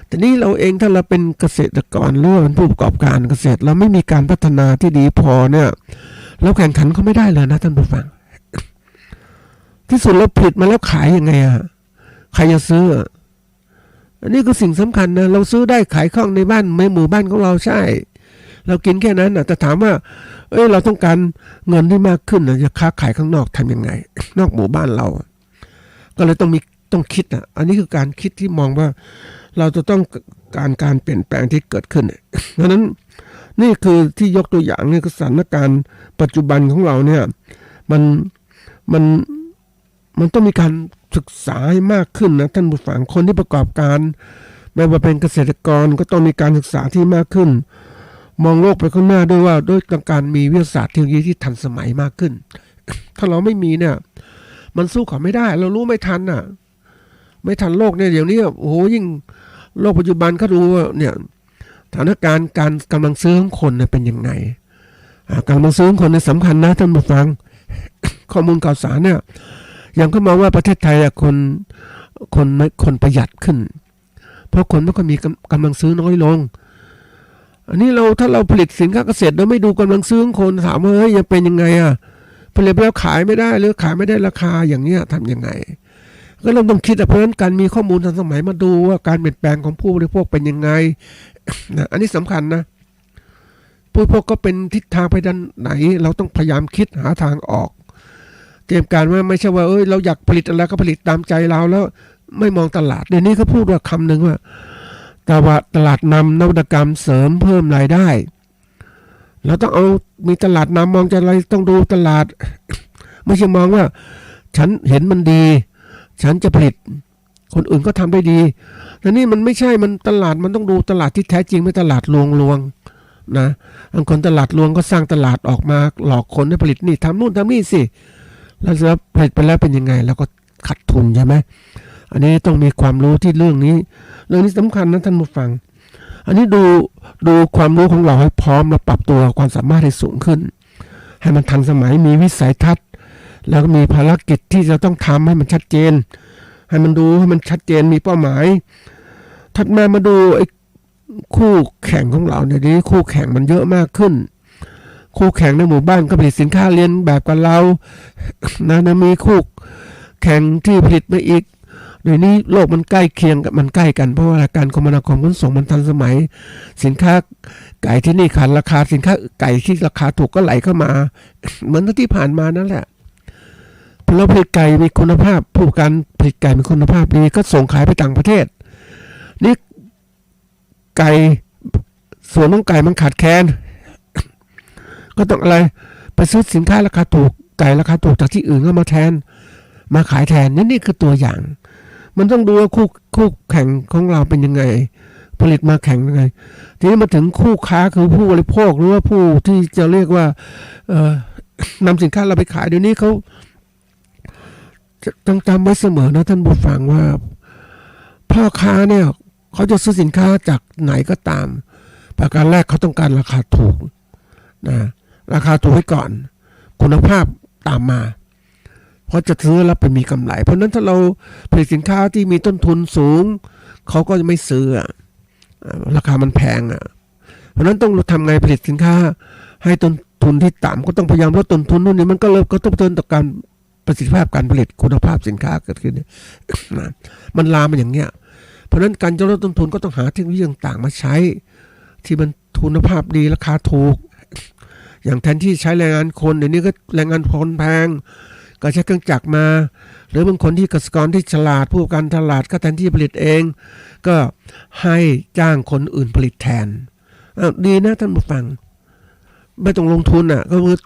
แต่นี่เราเองถ้าเราเป็นเกษตรกรหรือว่าเป็นผู้ประกอบการเกษตรเราไม่มีการพัฒนาที่ดีพอเนี่ยเราแข่งขันเขาไม่ได้เลยนะท่านผู้ฟังที่สุดเราผลิตมาแล้วขายยังไงใครจะซื้ออันนี้คือสิ่งสำคัญนะเราซื้อได้ขายคล่องในบ้านในหมู่บ้านของเราใช่เรากินแค่นั้นแต่ถามว่าเราต้องการเงินที่มากขึ้นจะค้าขายข้างนอกทำยังไงนอกหมู่บ้านเราก็เลยต้องคิดอันนี้คือการคิดที่มองว่าเราจะต้องการเปลี่ยนแปลงที่เกิดขึ้นเพราะนั้นนี่คือที่ยกตัวอย่างนี่คือสถานการณ์ปัจจุบันของเราเนี่ยมันต้องมีการศึกษาให้มากขึ้นนะท่านผู้ฟังคนที่ประกอบการไม่ว่าเป็นเกษตรกรก็ต้องมีการศึกษาที่มากขึ้นมองโลกไปข้างหน้าด้วยว่าด้วยการมีวิทยาศาสตร์เทคโนโลยีที่ทันสมัยมากขึ้นถ้าเราไม่มีเนี่ยมันสู้เขาไม่ได้เรารู้ไม่ทันไม่ทันโลกเนี่ยเดี๋ยวนี้ยิ่งโลกปัจจุบันเขาดูเนี่ยสถานการณ์การกำลังซื้อของคนเป็นยังไงกำลังซื้อของคนเนี่ยสำคัญนะท่านผู้ฟัง ข้อมูลข่าวสารเนี่ยอย่างก็มองว่าประเทศไทยคนประหยัดขึ้นเพราะคนไม่ค่อยมีกำลังซื้อน้อยลงอันนี้ถ้าเราผลิตสินค้าเกษตรเราไม่ดูกำลังซื้อของคนถามว่าจะเป็นยังไงผลิตแล้วขายไม่ได้หรือขายไม่ได้ราคาอย่างเนี้ยทำยังไงก็เราต้องคิดเพราะฉะนั้นการมีข้อมูลทันสมัยมาดูว่าการเปลี่ยนแปลงของผู้บริโภคเป็นยังไงนะอันนี้สำคัญนะผู้บริโภคก็เป็นทิศทางไปด้านไหนเราต้องพยายามคิดหาทางออกเตรียมการว่าไม่ใช่ว่าเราอยากผลิตอะไรก็ผลิตตามใจเราแล้วไม่มองตลาดเดี๋ยวนี้เขาพูดว่าคำหนึ่งว่าตลาดนำนวัตกรรมเสริมเพิ่มรายได้เราต้องมีตลาดนำมองจะอะไรต้องดูตลาดไม่ใช่มองว่าฉันเห็นมันดีฉันจะผลิตคนอื่นก็ทำได้ดีแต่นี่มันไม่ใช่มันตลาดมันต้องดูตลาดที่แท้จริงไม่ตลาดลวงนะบางคนตลาดลวงก็สร้างตลาดออกมาหลอกคนให้ผลิตนี่ทำนู่นทำนี่สิแล้วจะผลิตไปแล้วเป็นยังไงแล้วก็ขาดทุนใช่ไหมอันนี้ต้องมีความรู้ที่เรื่องนี้สำคัญนะท่านผู้ฟังอันนี้ดูความรู้ของเราให้พร้อมมาปรับตัวความสามารถให้สูงขึ้นให้มันทันสมัยมีวิสัยทัศน์แล้วก็มีภารกิจที่จะต้องทำให้มันชัดเจนให้มันดูให้มันชัดเจนมีเป้าหมายถัดมาดูไอ้คู่แข่งของเราเนี่ยนี้คู่แข่งมันเยอะมากขึ้นคู่แข่งในหมู่บ้านก็ผลิตสินค้าเรียนแบบกับเรานะมีคู่แข่งที่ผลิตมาอีก เดี๋ยวนี้โลกมันใกล้เคียงกับมันใกล้กันเพราะว่าการคมนาคมขนส่งมันทันสมัยสินค้าไก่ที่นี่ขาดราคาสินค้าไก่ที่ราคาถูกก็ไหลเข้ามาเหมือนที่ผ่านมานั่นแหละพอเราผลิตไก่มีคุณภาพผู้การผลิตไก่มีคุณภาพดีก็ส่งขายไปต่างประเทศนี่ไก่ส่วนของไก่มันขาดแคลนก็ต้องอะไรไปซื้อสินค้าราคาถูกไก่ราคาถูกจากที่อื่นก็มาแทนมาขายแทนนี่คือตัวอย่างมันต้องดูว่าคู่แข่งของเราเป็นยังไงผลิตมาแข่งยังไงทีนี้มาถึงคู่ค้าคือผู้บริโภคหรือว่าผู้ที่จะเรียกว่านำสินค้าเราไปขายเดี๋ยวนี้เขาต้องจำไว้เสมอนะท่านผู้ฟังว่าพ่อค้าเนี่ยเขาจะซื้อสินค้าจากไหนก็ตามประการแรกเขาต้องการราคาถูกนะราคาถูกไว้ก่อนคุณภาพตามมาเพราะจะซื้อแล้วไปมีกำไรเพราะนั้นถ้าเราผลิตสินค้าที่มีต้นทุนสูงเขาก็จะไม่ซื้อราคามันแพงเพราะนั้นต้องทำไงผลิตสินค้าให้ต้นทุนที่ต่ำก็ต้องพยายามลดต้นทุนนู่นนี่มันก็เลยก็ต้องเตือนต่อการประสิทธิภาพการผลิตคุณภาพสินค้าเกิดขึ้นนะมันลามมันอย่างเงี้ยเพราะนั้นการจะลดต้นทุนก็ต้องหาเทคโนโลยีต่างๆมาใช้ที่มันคุณภาพดีราคาถูกอย่างแทนที่ใช้แรงงานคนเดี๋ยวนี้ก็แรงงานคนแพงก็ใช้เครื่องจักรมาหรือบางคนที่เกษตรกรที่ฉลาดผู้ประกอบการฉลาดก็แทนที่ผลิตเองก็ให้จ้างคนอื่นผลิตแทนดีนะท่านผู้ฟังไม่ต้องลงทุนก็คือ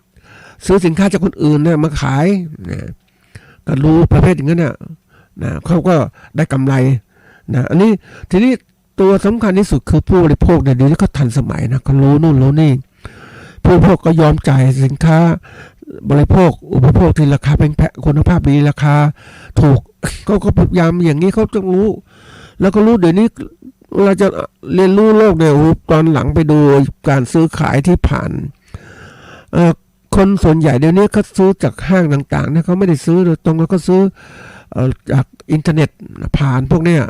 ซื้อสินค้าจากคนอื่นมาขายก็รู้ประเภทอย่างนั้นเขาก็ได้กำไรอันนี้ทีนี้ตัวสำคัญที่สุดคือผู้บริโภคเดี๋ยวนี้เขาทันสมัยนะเขารู้นู่นรู้นี่ผู้บริโภคก็ยอมจ่ายสินค้าบริโภคอุปโภคที่ราคาเป็นคุณภาพดีราคาถูกเขาก็พยายามอย่างนี้เขาต้องรู้แล้วก็รู้เดี๋ยวนี้เราจะเรียนรู้โลกเนี่ยตอนหลังไปดูการซื้อขายที่ผ่านคนส่วนใหญ่เดี๋ยวนี้เขาซื้อจากห้างต่างๆเนี่ยเขาไม่ได้ซื้อโดยตรงแล้วก็ซื้อจากอินเทอร์เน็ตผ่านพวกเนี้ย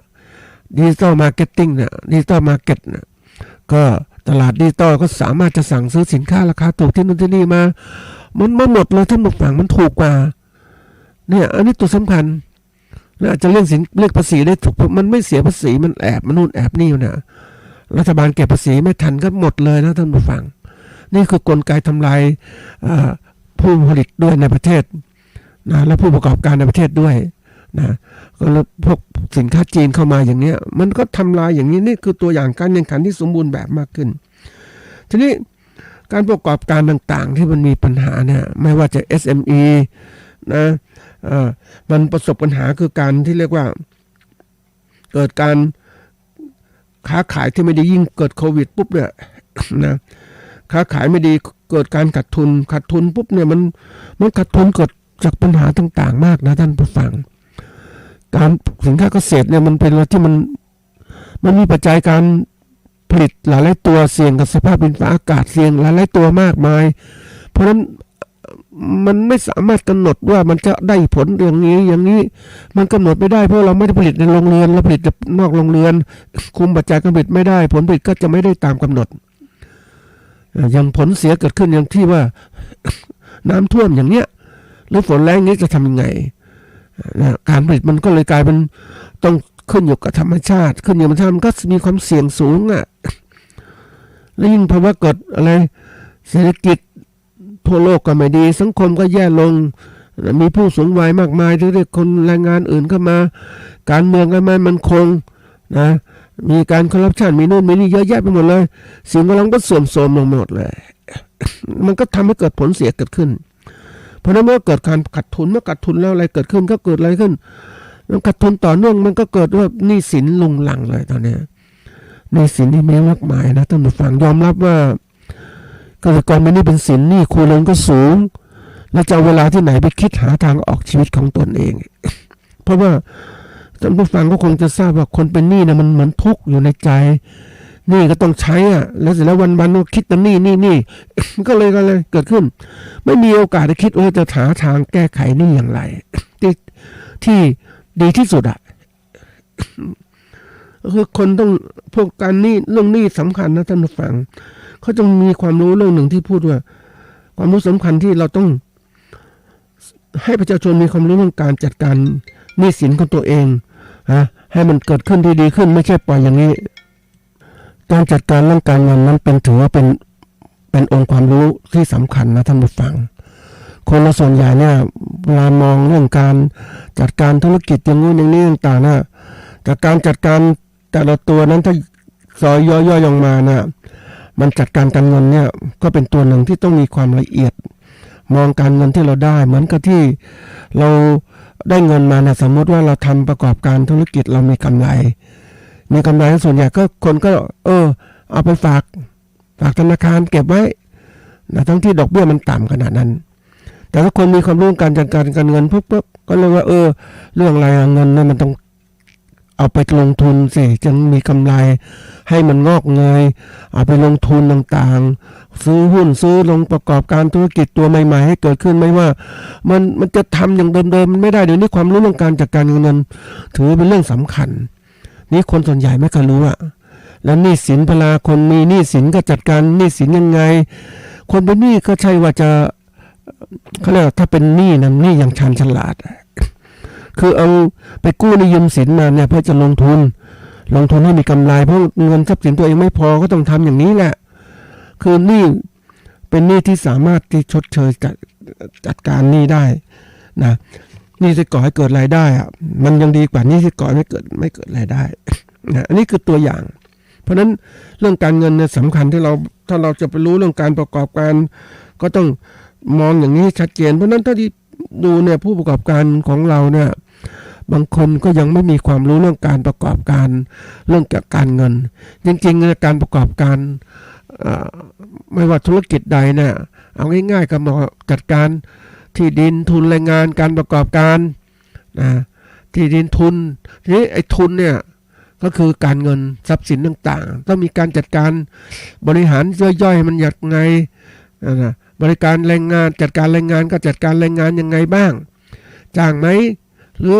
ดิจิตอลมาร์เก็ตติ้งเนี่ยดิจิตอลมาร์เก็ตเนี่ยก็ตลาดดิจิตอลก็สามารถจะสั่งซื้อสินค้าราคาถูกที่นู่นที่นี่มามันหมดเลยทั้งหมดฝั่งมันถูกกว่าเนี่ยอันนี้ตัวสำคัญแล้วอาจจะเรียกภาษีได้ถูกมันไม่เสียภาษีมันแอบมันนู่นแอบนี่นะรัฐบาลเก็บภาษีไม่ทันก็หมดเลยนะท่านผู้ฟังนี่คือกลไกทำลายผู้ผลิตด้วยในประเทศนะและผู้ประกอบการในประเทศด้วยนะก็พวกสินค้าจีนเข้ามาอย่างเนี้ยมันก็ทำลายอย่างนี้นี่คือตัวอย่างการแข่งขันที่สมบูรณ์แบบมากขึ้นทีนี้การประกอบการต่างๆที่มันมีปัญหาเนี่ยไม่ว่าจะ SME นะมันประสบปัญหาคือการที่เรียกว่าเกิดการค้าขายที่ไม่ดียิ่งเกิดโควิดปุ๊บเนี่ยนะค้าขายไม่ดีเกิดการขาดทุนปุ๊บเนี่ยมันขาดทุนเกิดจากปัญหาต่างๆมากนะท่านผู้ฟังการสินค้าเกษตรเนี่ยมันเป็นอะไรที่มันมีปัจจัยการผลิตหลายๆตัวเสี่ยงกับสภาพดินฟ้าอากาศเสี่ยงหลายๆตัวมากมายเพราะฉะนั้นมันไม่สามารถกำหนดว่ามันจะได้ผลอย่างนี้มันกำหนดไม่ได้เพราะเราไม่ได้ผลิตในโรงเรือนเราผลิตนอกโรงเรือนคุมปัจจัยการผลิตไม่ได้ผลผลิตก็จะไม่ได้ตามกำหนดอย่างผลเสียเกิดขึ้นอย่างที่ว่าน้ำท่วมอย่างเนี้ยหรือฝนแรงนี้จะทำยังไงการผลิตมันก็เลยกลายเป็นต้องขึ้นอยู่กับธรรมชาติขึ้นอยู่กับธรรมชาติมันก็มีความเสี่ยงสูงแล้วยิ่งเพราะว่าเกิดอะไรเศรษฐกิจทั่วโลกก็ไม่ดีสังคมก็แย่ลงมีผู้สูงวัยมากมายที่เรียกคนแรงงานอื่นเข้ามาการเมืองก็ไม่มั่นคงนะมีการคอร์รัปชันมีโน่นมีนี่เยอะแยะไปหมดเลยสิ่งกำลังก็เสื่อมโทรมลงหมดเลยมันก็ทำให้เกิดผลเสียเกิดขึ้นเพราะนั้นเมื่อเกิดการขาดทุนแล้วอะไรเกิดขึ้นก็เกิดอะไรขึ้นแล้วขาดทุนต่อเนื่องมันก็เกิดว่าหนี้สินลุงลังเลยตอนนี้หนี้สินที่มีมากมายนะท่านผู้ฟังยอมรับว่าเกษตรกรไม่ได้เป็นสินหนี้ครัวเรือนก็สูงแล้วจะเอาเวลาที่ไหนไปคิดหาทางออกชีวิตของตนเองเพราะว่าท่านผู้ฟังก็คงจะทราบว่าคนเป็นหนี้นะมันเหมือนทุกข์อยู่ในใจหนี้ก็ต้องใช้แล้วเสร็จแล้ววันๆก็คิดแต่หนี้ก็เลยเกิดขึ้นไม่มีโอกาสได้คิดว่าจะหาทางแก้ไขหนี้อย่างไรที่ดีที่สุดคือคนต้องพวกการหนี้เรื่องหนี้สำคัญนะท่านผู้ฟังเขาจะมีความรู้เรื่องหนึ่งที่พูดว่าความรู้สำคัญที่เราต้องให้ประชาชนมีความรู้เรื่องการจัดการหนี้สินของตัวเอง ให้มันเกิดขึ้นที่ดีขึ้นไม่ใช่ปล่อยอย่างนี้การจัดการเรื่องการเงินนั้นถือว่าเป็นองค์ความรู้ที่สำคัญนะท่านผู้ฟังคนเราส่วนใหญ่เนี่ยเวลามองเรื่องการจัดการธุรกิจอย่างนู้นอย่างนี้ต่างๆนะจากการจัดการแต่ละตัวนั้นถ้าซอยย่อยๆลงมานะมันจัดการการเงินเนี่ยก็เป็นตัวหนึ่งที่ต้องมีความละเอียดมองการเงินที่เราได้เหมือนกับที่เราได้เงินมานะสมมติว่าเราทำประกอบการธุรกิจเรามีกำไรส่วนใหญ่ก็คนก็เอาไปฝากธนาคารเก็บไว้นะทั้งที่ดอกเบี้ยมันต่ำขนาดนั้นแต่ถ้าคนมีความรู้การจัดการการเงินปุ๊บก็เลยว่าเรื่องอะไรเงินนั้นมันต้องเอาไปลงทุนสิจึงมีกำไรให้มันงอกเงยเอาไปลงทุนต่างๆซื้อหุ้นซื้อลงประกอบการธุรกิจตัวใหม่ๆให้เกิดขึ้นไม่ว่ามันจะทำอย่างเดิมๆมันไม่ได้เดี๋ยวนี้ความรู้เรื่องการจัดการเงินถือเป็นเรื่องสำคัญนี่คนส่วนใหญ่ไม่เคยรู้แล้วหนี้สินเวลาคนมีหนี้สินก็จัดการหนี้สินยังไงคนเป็นหนี้ก็ใช่ว่าจะเขาเรียกถ้าเป็นหนี้นั้นหนี้อย่างชาญฉลาดคือเอาไปกู้หนี้ยืมสินมาเนี่ยเพื่อจะลงทุนให้มีกำไรเพราะเงินทรัพย์สินตัวเองไม่พอก็ต้องทำอย่างนี้แหละคือหนี้เป็นหนี้ที่สามารถที่ชดเชยจัดการหนี้ได้นะหนี้ที่ก่อให้เกิดรายได้มันยังดีกว่าหนี้ที่ก่อไม่เกิดรายได้นะอันนี้คือตัวอย่างเพราะฉะนั้นเรื่องการเงินเนี่ยสำคัญที่ถ้าเราจะไปรู้เรื่องการประกอบการก็ต้องมองอย่างนี้ชัดเจนเพราะฉะนั้นถ้าที่ดูเนี่ยผู้ประกอบการของเราเนี่ยบางคนก็ยังไม่มีความรู้เรื่องการประกอบการเรื่องเกี่ยวกับการเงินจริงๆการประกอบการไม่ว่าธุรกิจใดเนี่ยเอาง่ายๆก็มาจัดการที่ดินทุนแรงงานการประกอบการที่ดินทุนทีนี้ไอ้ทุนเนี่ยก็คือการเงินทรัพย์สินต่างๆต้องมีการจัดการบริหารย่อยๆมันยังไงบริการแรงงานจัดการแรงงานก็จัดการแรงงานยังไงบ้างจ้างไหมหรือ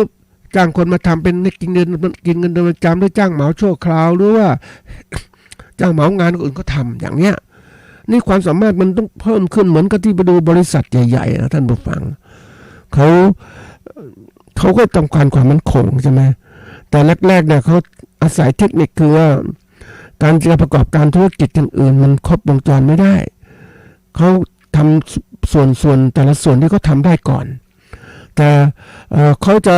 จ้างคนมาทำเป็นกินเงินเดือนประจำหรือจ้างเหมาชั่วคราวหรือว่าจ้างเหมางานคนอื่นก็ทำอย่างเนี้ยนี่ความสามารถมันต้องเพิ่มขึ้นเหมือนกับที่ไปดูบริษัทใหญ่ๆนะท่านผู้ฟังเขาก็ต้องการความมั่นคงใช่ไหมแต่แรกๆเนี่ยเขาอาศัยเทคนิคคือว่าการจะประกอบการธุรกิจอย่างอื่นมันครบวงจรไม่ได้เขาทำส่วนแต่ละส่วนที่เขาทำได้ก่อนแต่เขาจะ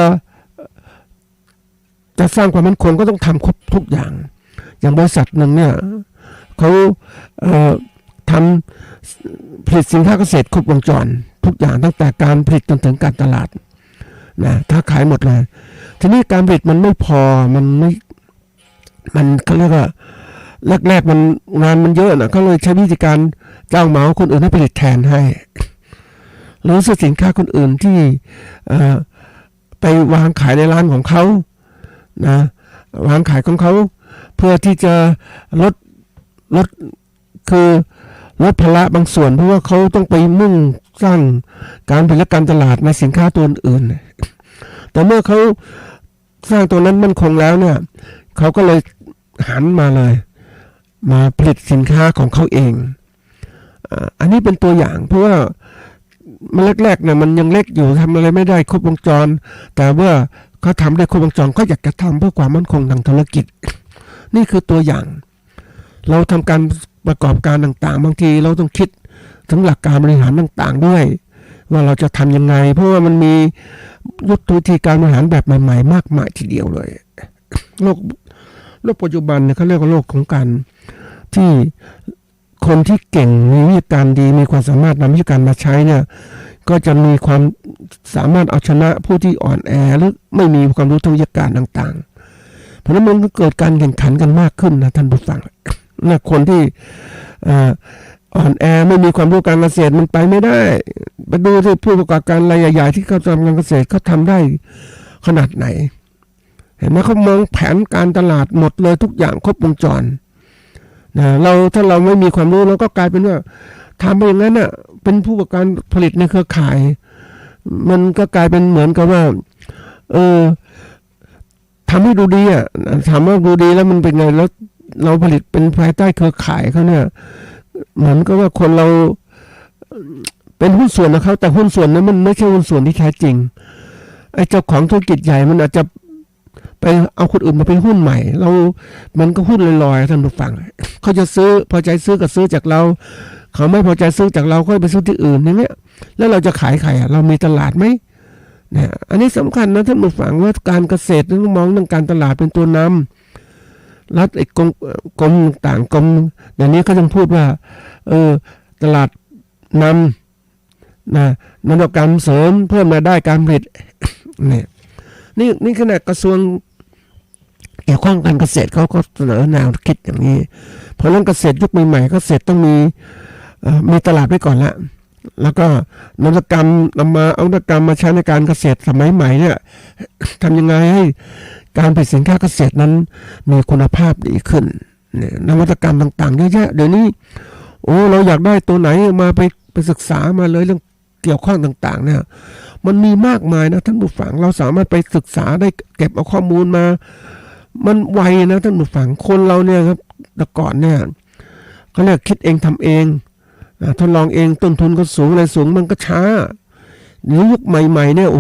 สร้างความมั่นคงก็ต้องทำครบทุกอย่างบริษัทหนึ่งเนี่ยเขาทำผลิตสินค้าเกษตรครบวงจรทุกอย่างตั้งแต่การผลิตจนถึงการตลาดนะถ้าขายหมดเลยทีนี้การผลิตมันไม่พอมันเขาเรียกว่าแรกๆมันงานมันเยอะนะเขาเลยใช้วิธีการจ้างเหมาคนอื่นให้ผลิตแทนให้หรือซื้อสินค้าคนอื่นที่ไปวางขายในร้านของเขานะวางขายของเขาเพื่อที่จะลดคือลดภาระบางส่วนเพราะว่าเขาต้องไปมุ่งสร้างการผลิตการตลาดในสินค้าตัวอื่นแต่เมื่อเขาสร้างตัวนั้นมั่นคงแล้วเนี่ยเขาก็เลยหันมาผลิตสินค้าของเขาเองอันนี้เป็นตัวอย่างเพราะว่ามันแรกๆเนี่ยมันยังเล็กอยู่ทำอะไรไม่ได้ครบวงจรแต่ว่าเขาทำได้ครบวงจรก็อยากจะทำเพื่อความมั่นคงทางธุรกิจนี่คือตัวอย่างเราทำการประกอบการต่างๆบางทีเราต้องคิดถึงหลักการบริหารต่างๆด้วยว่าเราจะทำยังไงเพราะว่ามันมียุทธวิธีการบริหารแบบใหม่ๆมากมายทีเดียวเลยโลกปัจจุบันเนี่ยเขาเรียกว่าโลกของการที่คนที่เก่งมีวิธีการดีมีความสามารถนำวิธีการมาใช้เนี่ยก็จะมีความสามารถเอาชนะผู้ที่อ่อนแอหรือไม่มีความรู้ทางวิทยาการต่างๆเพราะนั้นมันก็เกิดการแข่งขันกันมากขึ้นนะท่านผู้ฟังนะคนที่อ่อนแอไม่มีความรู้การเกษตรมันไปไม่ได้ไปดูที่ผู้ประกอบการรายใหญ่ๆที่เขาทำการเกษตรเขาทำได้ขนาดไหนเห็นไหมเขามองแผนการตลาดหมดเลยทุกอย่างครบวงจรนะถ้าเราไม่มีความรู้เราก็กลายเป็นว่าทำไปอย่างนั้นน่ะเป็นผู้ประกอบการผลิตในเครือข่ายมันก็กลายเป็นเหมือนกับว่าทำให้ดูดีถามว่าดูดีแล้วมันเป็นไงแล้วเราผลิตเป็นภายใต้เครือข่ายเขาเนี่ยเหมือนกับว่าคนเราเป็นหุ้นส่วนนะเขาแต่หุ้นส่วนนั้นมันไม่ใช่หุ้นส่วนที่แท้จริงไอ้เจ้าของธุรกิจใหญ่มันอาจจะ ไปเอาคนอื่นมาเป็นหุ้นใหม่มันก็หุ้นลอยๆท่านผู้ฟังเขาจะซื้อพอใจซื้อก็ซื้อจากเราเขาไม่พอใจซื้อจากเราก็ไปซื้อที่อื่นอย่างเงี้ยแล้วเราจะขายใครเรามีตลาดไหมเนี่ยอันนี้สำคัญนะท่านผู้ฟังว่าการเกษตรต้องมองเรื่องการตลาดเป็นตัวนำรัฐไอ้กรมต่างกรมเดี๋ยวนี้เขาต้องพูดว่าตลาดนวัตกรรมเสริมเพิ่มรายได้การผลิตเนี่ยนี่ขนาดกระทรวงเกี่ยวข้องการเกษตรเขาก็เสนอแนวคิดอย่างนี้เพราะเรื่องเกษตรยุคใหม่ๆเกษตรต้องมีตลาดไว้ก่อนละแล้วก็นวัตกรรมเอานวัตกรรมมาใช้ในการเกษตรสมัยใหม่เนี่ยทำยังไงให้การผลิตสินค้าเกษตรนั้นมีคุณภาพดีขึ้นเนี่ยนวัตกรรมต่างๆเยอะแยะเดี๋ยวนี้เราอยากได้ตัวไหนมาไปศึกษามาเลยเรื่องเกี่ยวข้องต่างๆเนี่ยมันมีมากมายนะท่านผู้ฟังเราสามารถไปศึกษาได้เก็บเอาข้อมูลมามันไวนะท่านผู้ฟังคนเราเนี่ยครับแต่ก่อนเนี่ยเขาเรียกคิดเองทำเองทดลองเองต้นทุนก็สูงอะไรสูงมันก็ช้านี้ยุคใหม่ๆเนี่ย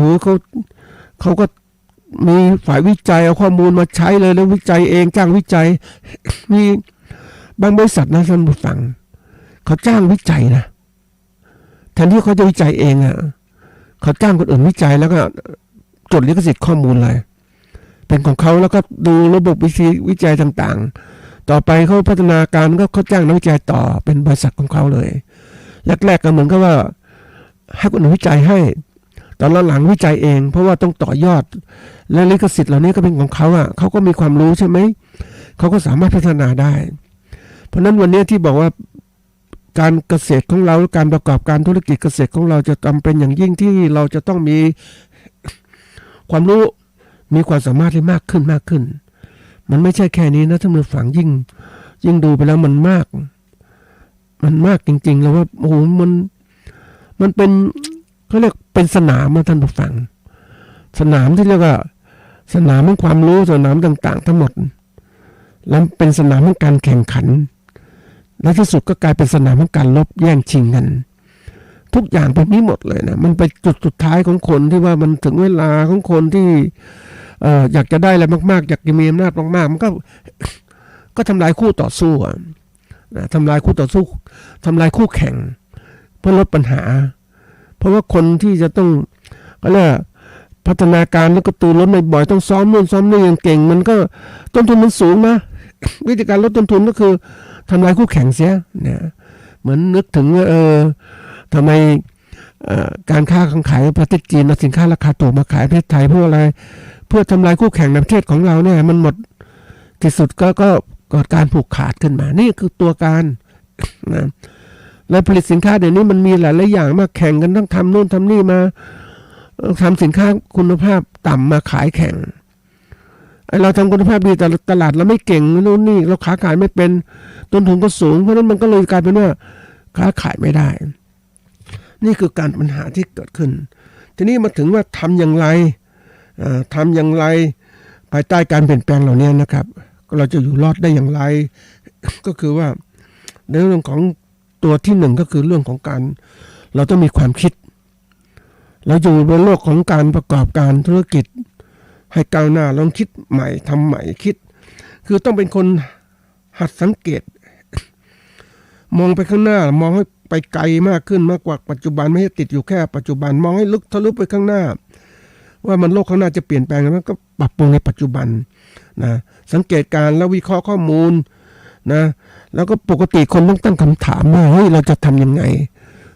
เขาก็มีฝ่ายวิจัยเอาข้อมูลมาใช้เลยแล้ววิจัยเองจ้างวิจัยมีบางบริษัทนะท่านผู้ฟังเขาจ้างวิจัยนะแทนที่เขาจะวิจัยเองเขาจ้างคนอื่นวิจัยแล้วก็จดลิขสิทธิ์ข้อมูลเลยเป็นของเขาแล้วก็ดูระบบวิจัยต่างๆต่อไปเขาพัฒนาการก็เขาจ้างนักวิจัยต่อเป็นบริษัทของเขาเลยแรกๆก็เหมือนกับว่าให้คนอื่นวิจัยให้ตอนหลังวิจัยเองเพราะว่าต้องต่อยอดและลิขสิทธิ์เหล่านี้ก็เป็นของเขาเขาก็มีความรู้ใช่ไหมเขาก็สามารถพัฒนาได้เพราะนั้นวันนี้ที่บอกว่าการเกษตรของเราการประกอบการธุรกิจเกษตรของเราจะจำเป็นอย่างยิ่งที่เราจะต้องมีความรู้มีความสามารถที่มากขึ้นมันไม่ใช่แค่นี้นะท่านผู้ฟังยิ่งดูไปแล้วมันมากจริงๆแล้วว่าโอ้โหมันเป็นเขาเรียกเป็นสนามนะท่านผู้ฟังสนามที่เรียกว่าสนามของความรู้สนามต่างๆทั้งหมดแล้วเป็นสนามของการแข่งขันและที่สุดก็กลายเป็นสนามของการลบแย่งชิงกันทุกอย่างเป็นนี้หมดเลยนะมันไปจุดสุดท้ายของคนที่ว่ามันถึงเวลาของคนที่อยากจะได้อะไรมากๆอยากจะมีอำนาจมากๆมันก็ทำลายคู่ต่อสู้นะทำลายคู่ต่อสู้ทำลายคู่แข่งเพื่อลดปัญหาเพราะว่าคนที่จะต้องก็เรียกพัฒนาการแล้วก็ตูนลดบ่อยๆต้องซ้อมนู่นซ้อมนี่อย่างเก่งมันก็ต้นทุนมันสูงนะวิธีการลดต้นทุนก็คือทำลายคู่แข่งเสียเนี่ยเหมือนนึกถึงทำไมการค้าขายประเทศจีนเอาสินค้าราคาถูกมาขายประเทศไทยเพื่ออะไรเพื่อทำลายคู่แข่งในประเทศของเราเนี่ยมันหมดที่สุดก็เกิดการผูกขาดขึ้นมานี่คือตัวการนะและผลิตสินค้าเดี๋ยวนี้มันมีหลายๆอย่างมาแข่งกันต้องทำโน่นทำนี่มาทำสินค้าคุณภาพต่ำมาขายแข่งเราทำคุณภาพดีแต่ตลาดเราไม่เก่งโน่นนี่เราค้าขายไม่เป็นต้นทุนก็สูงเพราะนั้นมันก็เลยกลายเป็นว่าค้าขายไม่ได้นี่คือการปัญหาที่เกิดขึ้นทีนี้มาถึงว่าทำอย่างไรภายใต้การเปลี่ยนแปลงเหล่านี้นะครับเราจะอยู่รอดได้อย่างไรก็คือว่าในเรื่องของตัวที่หนึ่งก็คือเรื่องของการเราต้องมีความคิดเราอยู่บนโลกของการประกอบการธุรกิจให้ก้าวหน้าลองคิดใหม่ทำใหม่คิดคือต้องเป็นคนหัดสังเกตมองไปข้างหน้ามองให้ไปไกลมากขึ้นมากกว่าปัจจุบันไม่ให้ติดอยู่แค่ปัจจุบันมองให้ลึกทะลุไปข้างหน้าว่ามันโลกข้างหน้าจะเปลี่ยนแปลงแล้วก็ปรับปรุงในปัจจุบันนะสังเกตการแล้ววิเคราะห์ข้อมูลนะแล้วก็ปกติคนต้องตั้งคำถามว่าเฮ้ยเราจะทำยังไง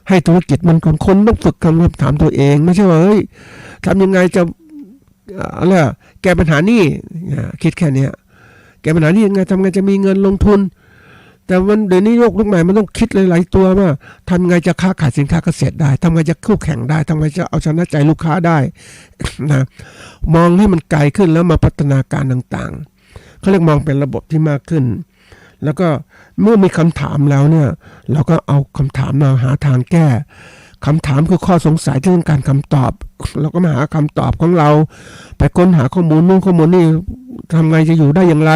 ให้ธุรกิจมันคนต้องฝึกคำถามตัวเองไม่ใช่ว่าเฮ้ยทำยังไงจะอะไรแก้ปัญหานี่คิดแค่นี้แก้ปัญหานี่ยังไงทำไงจะมีเงินลงทุนแต่วันเดี๋ยวนี้โลกใหม่มันต้องคิดหลายๆตัวว่าทำไงจะค้าขายสินค้าเกษตรได้ทำไงจะคู่แข่งได้ทำไงจะเอาชนะใจลูกค้าได้นะมองให้มันไกลขึ้นแล้วมาพัฒนาการต่างๆเขาเรียกมองเป็นระบบที่มากขึ้นแล้วก็เมื่อมีคำถามแล้วเนี่ยเราก็เอาคำถามมาหาทางแก้คำถามคือข้อสงสัยที่ต้องการคำตอบเราก็มาหาคำตอบของเราไปค้นหาข้อมูลนู่นข้อมูลนี่ทำไงจะอยู่ได้อย่างไร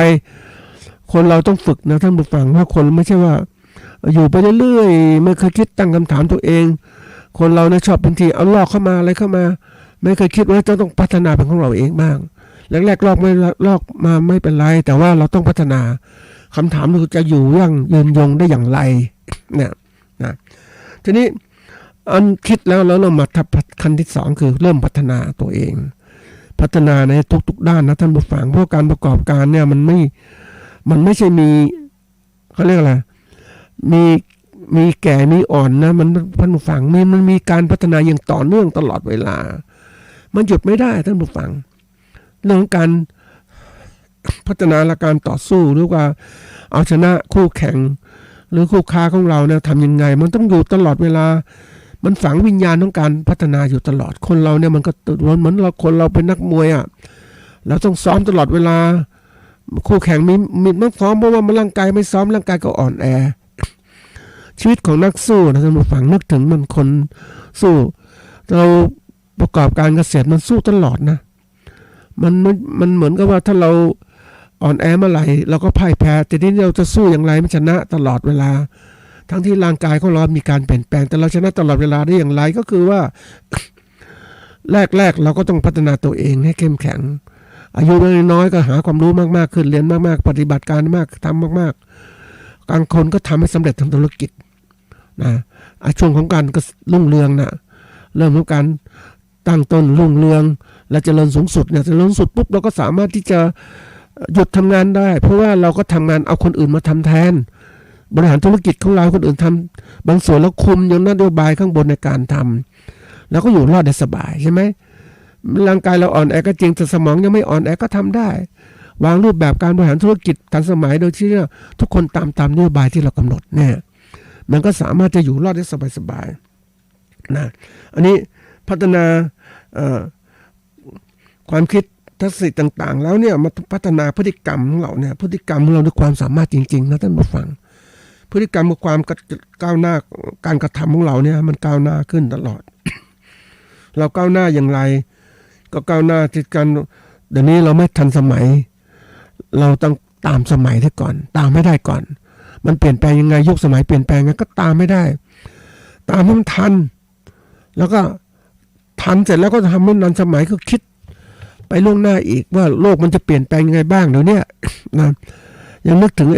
คนเราต้องฝึกนะท่านผู้ฟังว่าคนไม่ใช่ว่าอยู่ไปเรื่อยๆไม่เคยคิดตั้งคำถามตัวเองคนเราเนี่ยชอบบางทีเอาลอกเข้ามาอะไรเข้ามาไม่เคยคิดว่าจะต้องพัฒนาเป็นของเราเองบ้าง แรกๆลอกไม่ลอกมาไม่เป็นไรแต่ว่าเราต้องพัฒนาคำถามคือจะอยู่ยั่งยืนยงได้อย่างไรเนี่ยนะทีนี้อันคิดแล้วเรามาทับขั้นที่2คือเริ่มพัฒนาตัวเองพัฒนาในทุกๆด้านนะท่านผู้ฟังเพราะการประกอบการเนี่ยมันไม่ใช่มีเขาเรียกอะไรมีแก่มีอ่อนนะมันท่านผู้ฟังมันมีการพัฒนาอย่างต่อเนื่องตลอดเวลามันหยุดไม่ได้ท่านผู้ฟังเรื่องการพัฒนาและการต่อสู้หรือว่าเอาชนะคู่แข่งหรือคู่ค้าของเราเนี่ยทำยังไงมันต้องอยู่ตลอดเวลามันฝังวิญญาณของการพัฒนาอยู่ตลอดคนเราเนี่ยมันก็เหมือนเราเป็นนักมวยอ่ะเราต้องซ้อมตลอดเวลาคู่แข่งมีต้องซ้อมเพราะว่ามันร่างกายไม่ซ้อมร่างกายก็อ่อนแอชีวิตของนักสู้นะท่านผู้ฟังนึกถึงมันคนสู้เราประกอบการเกษตรมันสู้ตลอดนะมันเหมือนกับว่าถ้าเราอ่อนแอเมื่อไหร่เราก็พ่ายแพ้แต่นี้เราจะสู้อย่างไรไม่ชนะตลอดเวลาทั้งที่ร่างกายของเรามีการเปลี่ยนแปลงแต่เราชนะตลอดเวลาได้อย่างไรก็คือว่าแรกเราก็ต้องพัฒนาตัวเองให้เข้มแข็งอายุน้อยๆก็หาความรู้มากๆขึ้นเรียนมากๆปฏิบัติการมากทำมากๆบางคนก็ทำให้สำเร็จทางธุรกิจนะช่วงของการก็รุ่งเรืองนะเริ่มของการตั้งต้นรุ่งเรืองและเจริญสูงสุดเนี่ยเจริญสุดปุ๊บเราก็สามารถที่จะหยุดทำงานได้เพราะว่าเราก็ทำงานเอาคนอื่นมาทำแทนบริหารธุรกิจของเราคนอื่นทำบางส่วนแล้วคุมยังนโยบายข้างบนในการทำแล้วก็อยู่รอดได้สบายใช่ไหมร่างกายเราอ่อนแอก็จริงแต่สมองยังไม่อ่อนแอก็ทำได้วางรูปแบบการบริหารธุรกิจทันสมัยโดยที่ทุกคนตามนโยบายที่เรากำหนดเนี่ยมันก็สามารถจะอยู่รอดได้สบายๆนะอันนี้พัฒนาความคิดทัศนต่างๆแล้วเนี่ยมาพัฒนาพฤติกรรมของเราเนี่ยพฤติกรรมของเราด้วยความสามารถจริงๆนะท่านผู้ฟังพฤติกรรมกับความก้าวหน้าการกระทำของเราเนี่ยมันก้าวหน้าขึ้นตลอด เราก้าวหน้าอย่างไรก็ก้าวหน้าที่การเดี๋ยวนี้เราไม่ทันสมัยเราต้องตามสมัยได้ก่อนตามไม่ได้ก่อนมันเปลี่ยนแปลงยังไงยุคสมัยเปลี่ยนแปลงยังไงก็ตามไม่ได้ตามให้มันทันแล้วก็ทันเสร็จแล้วก็ทำให้นันสมัยก็คิดไปล่วงหน้าอีกว่าโลกมันจะเปลี่ยนแปลงยังไงบ้างเดี๋ยวนี้นะยังนึกถึง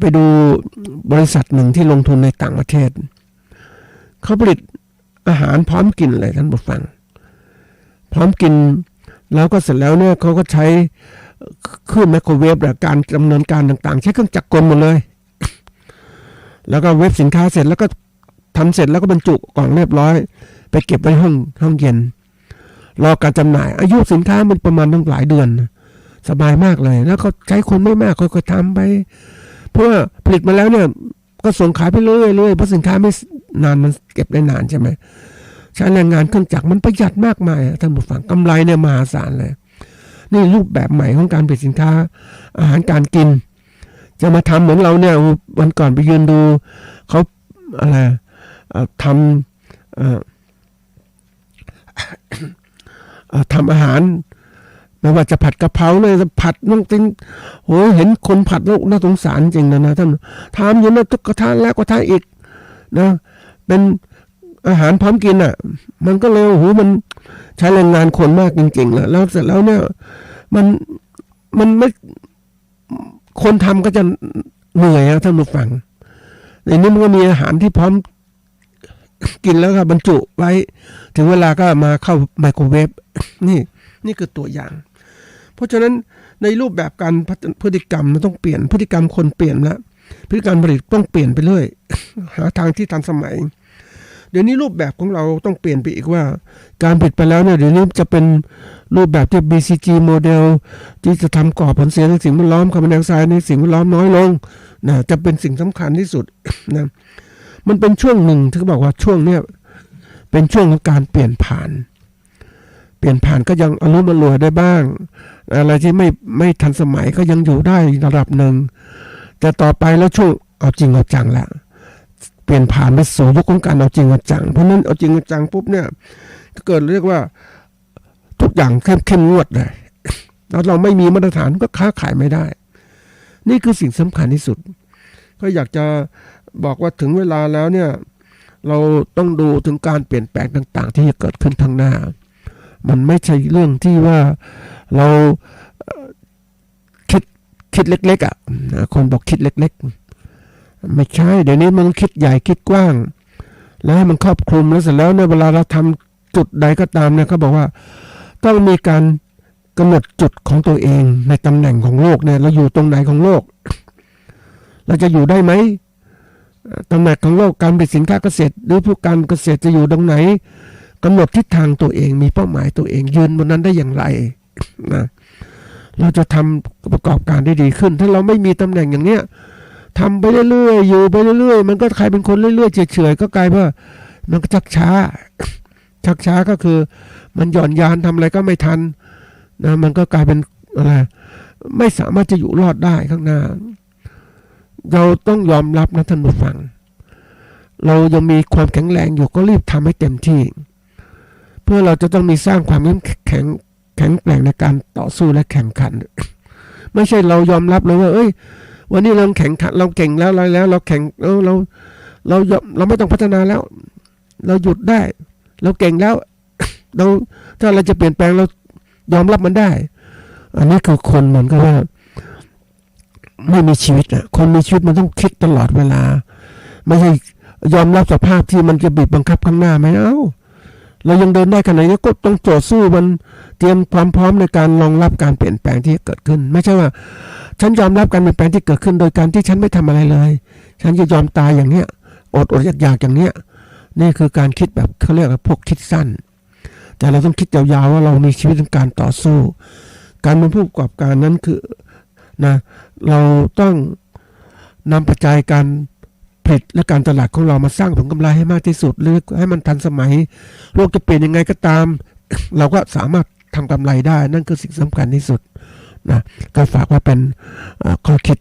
ไปดูบริษัทหนึ่งที่ลงทุนในต่างประเทศเขาผลิตอาหารพร้อมกินเลยท่านผู้ฟังพร้อมกินแล้วก็เสร็จแล้วเนี่ยเขาก็ใช้เครื่องไมโครเวฟและการดำเนินการต่างๆใช้เครื่องจักรกลหมดเลยแล้วก็เวฟสินค้าเสร็จแล้วก็ทำเสร็จแล้วก็บรรจุกล่องเรียบร้อยไปเก็บไว้ห้องเย็นรอการจำหน่ายอายุสินค้ามันประมาณตั้งหลายเดือนสบายมากเลยแล้วก็ใช้คนไม่มากค่อยๆทำไปเพราะว่าผลิตมาแล้วเนี่ยก็ส่งขายไปเรื่อยๆเพราะสินค้าไม่นานมันเก็บได้นานใช่ไหมใช้แรงงานเครื่องจักรมันประหยัดมากมายท่านผู้ฟังกำไรเนี่ยมหาศาลเลยนี่รูปแบบใหม่ของการผลิตสินค้าอาหารการกินจะมาทำเหมือนเราเนี่ยวันก่อนไปยืนดูเขาอะไรทำอาหารไม่ว่าจะผัดกะเพราเลยผัดน้องติ้งโหเห็นคนผัดแล้วน่าสงสารจริงนะท่านทำอยู่นะทุกกระทะแล้วกระทะอีกนะเป็นอาหารพร้อมกินอ่ะมันก็เลยโหมันใช้แรงงานคนมากจริงๆแล้วเสร็จแล้วเนี่ยมันไม่คนทำก็จะเหนื่อยนะท่านผู้ฟังในนี้มันก็มีอาหารที่พร้อมกินแล้วก็บรรจุไว้ถึงเวลาก็มาเข้าไมโครเวฟนี่คือตัวอย่างเพราะฉะนั้นในรูปแบบการพฤติกรรมมันต้องเปลี่ยนพฤติกรรมคนเปลี่ยนแล้วพฤติกรรมผลิตต้องเปลี่ยนไปเรื่อยหาทางที่ทันสมัยเดี๋ยวนี้รูปแบบของเราต้องเปลี่ยนไปอีกว่าการผลิตไปแล้วเนี่ยเดี๋ยวนี้จะเป็นรูปแบบที่ BCG โมเดลที่จะทำก่อผลเสียในสิ่งแวดล้อมคาร์บอนไดออกไซด์ในสิ่งแวดล้อมน้อยลงนะจะเป็นสิ่งสำคัญที่สุดนะมันเป็นช่วงหนึ่งที่เขาบอกว่าช่วงเนี้ยเป็นช่วงของการเปลี่ยนผ่านก็ยังอรุมอร่วยได้บ้างอะไรที่ไม่ทันสมัยก็ยังอยู่ได้ระดับหนึ่งแต่ต่อไปแล้วช่วงเอาจริงเอาจังละเปลี่ยนผ่านไปสู่ยุคของการเอาจริงเอาจังเพราะนั้นเอาจริงเอาจังปุ๊บเนี่ยก็เกิดเรียกว่าทุกอย่างเข้มงวดเลยแล้วเราไม่มีมาตรฐานก็ค้าขายไม่ได้นี่คือสิ่งสำคัญที่สุดก็อยากจะบอกว่าถึงเวลาแล้วเนี่ยเราต้องดูถึงการเปลี่ยนแปลงต่างๆที่จะเกิดขึ้นข้างหน้ามันไม่ใช่เรื่องที่ว่า เราคิดเล็กๆอ่ะคนบอกคิดเล็กๆไม่ใช่เดี๋ยวนี้มันคิดใหญ่คิดกว้างแล้วให้มันครอบคลุมแล้วเสร็จแล้วเนี่ยเวลาเราทำจุดใดก็ตามเนี่ยเขาบอกว่าต้องมีการกำหนดจุดของตัวเองในตำแหน่งของโลกเนี่ยเราอยู่ตรงไหนของโลกเราจะอยู่ได้ไหมตำแหน่งของโลกการผลิตสินค้าเกษตรหรือผู้การเกษตรจะอยู่ตรงไหนกำหนดทิศทางตัวเองมีเป้าหมายตัวเองยืนบนนั้นได้อย่างไรนะเราจะทำประกอบการได้ดีขึ้นถ้าเราไม่มีตำแหน่งอย่างเนี้ยทำไปเรื่อยๆอยู่ไปเรื่อยๆมันก็ใครเป็นคนเรื่อยๆเฉยๆก็กลายว่ามันก็ชักช้าก็คือมันหย่อนยานทำอะไรก็ไม่ทันนะมันก็กลายเป็นอะไรไม่สามารถจะอยู่รอดได้ข้างหน้าเราต้องยอมรับนะท่านผู้ฟังเรายังมีความแข็งแรงอยู่ก็รีบทำให้เต็มที่เพื่อเราจะต้องมีสร้างความแข็งแกร่งในการต่อสู้และแข่งขันไม่ใช่เรายอมรับเลยว่าวันนี้เราแข่งขันเราเก่งแล้วเราแข่งเราไม่ต้องพัฒนาแล้วเราหยุดได้เราเก่งแล้วเราถ้าเราจะเปลี่ยนแปลงเรายอมรับมันได้อันนี้คือคนเหมือนกับว่าไม่มีชีวิตอ่ะคนมีชีวิตมันต้องคิดตลอดเวลาไม่ใช่ยอมรับสภาพที่มันจะบีบบังคับข้างหน้าไม่เอาเรายังเดินได้ขนาดนี้ก็ต้องต่อสู้มันเตรียมความพร้อมในการรองรับการเปลี่ยนแปลงที่เกิดขึ้นไม่ใช่ว่าฉันยอมรับการเปลี่ยนแปลงที่เกิดขึ้นโดยการที่ฉันไม่ทำอะไรเลยฉันจะยอมตายอย่างเนี้ยอดอยากอย่างเนี้ยนี่คือการคิดแบบเขาเรียกว่าพวกคิดสั้นแต่เราต้องคิดยาวๆว่าเรามีชีวิตในการต่อสู้การเป็นผู้ประกอบการนั้นคือนะเราต้องนำปัจจัยการผลิตและการตลาดของเรามาสร้างผลกำไรให้มากที่สุดหรือให้มันทันสมัยโลกจะเปลี่ยนยังไงก็ตามเราก็สามารถทำกำไรได้นั่นคือสิ่งสำคัญที่สุดนะก็ฝากว่าเป็นข้อคิด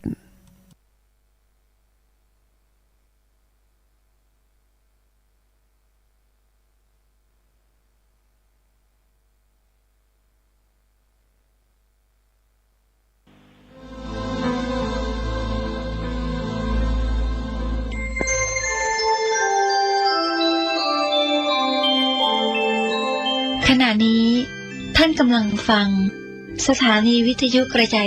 ขณะนี้ท่านกำลังฟังสถานีวิทยุกระจาย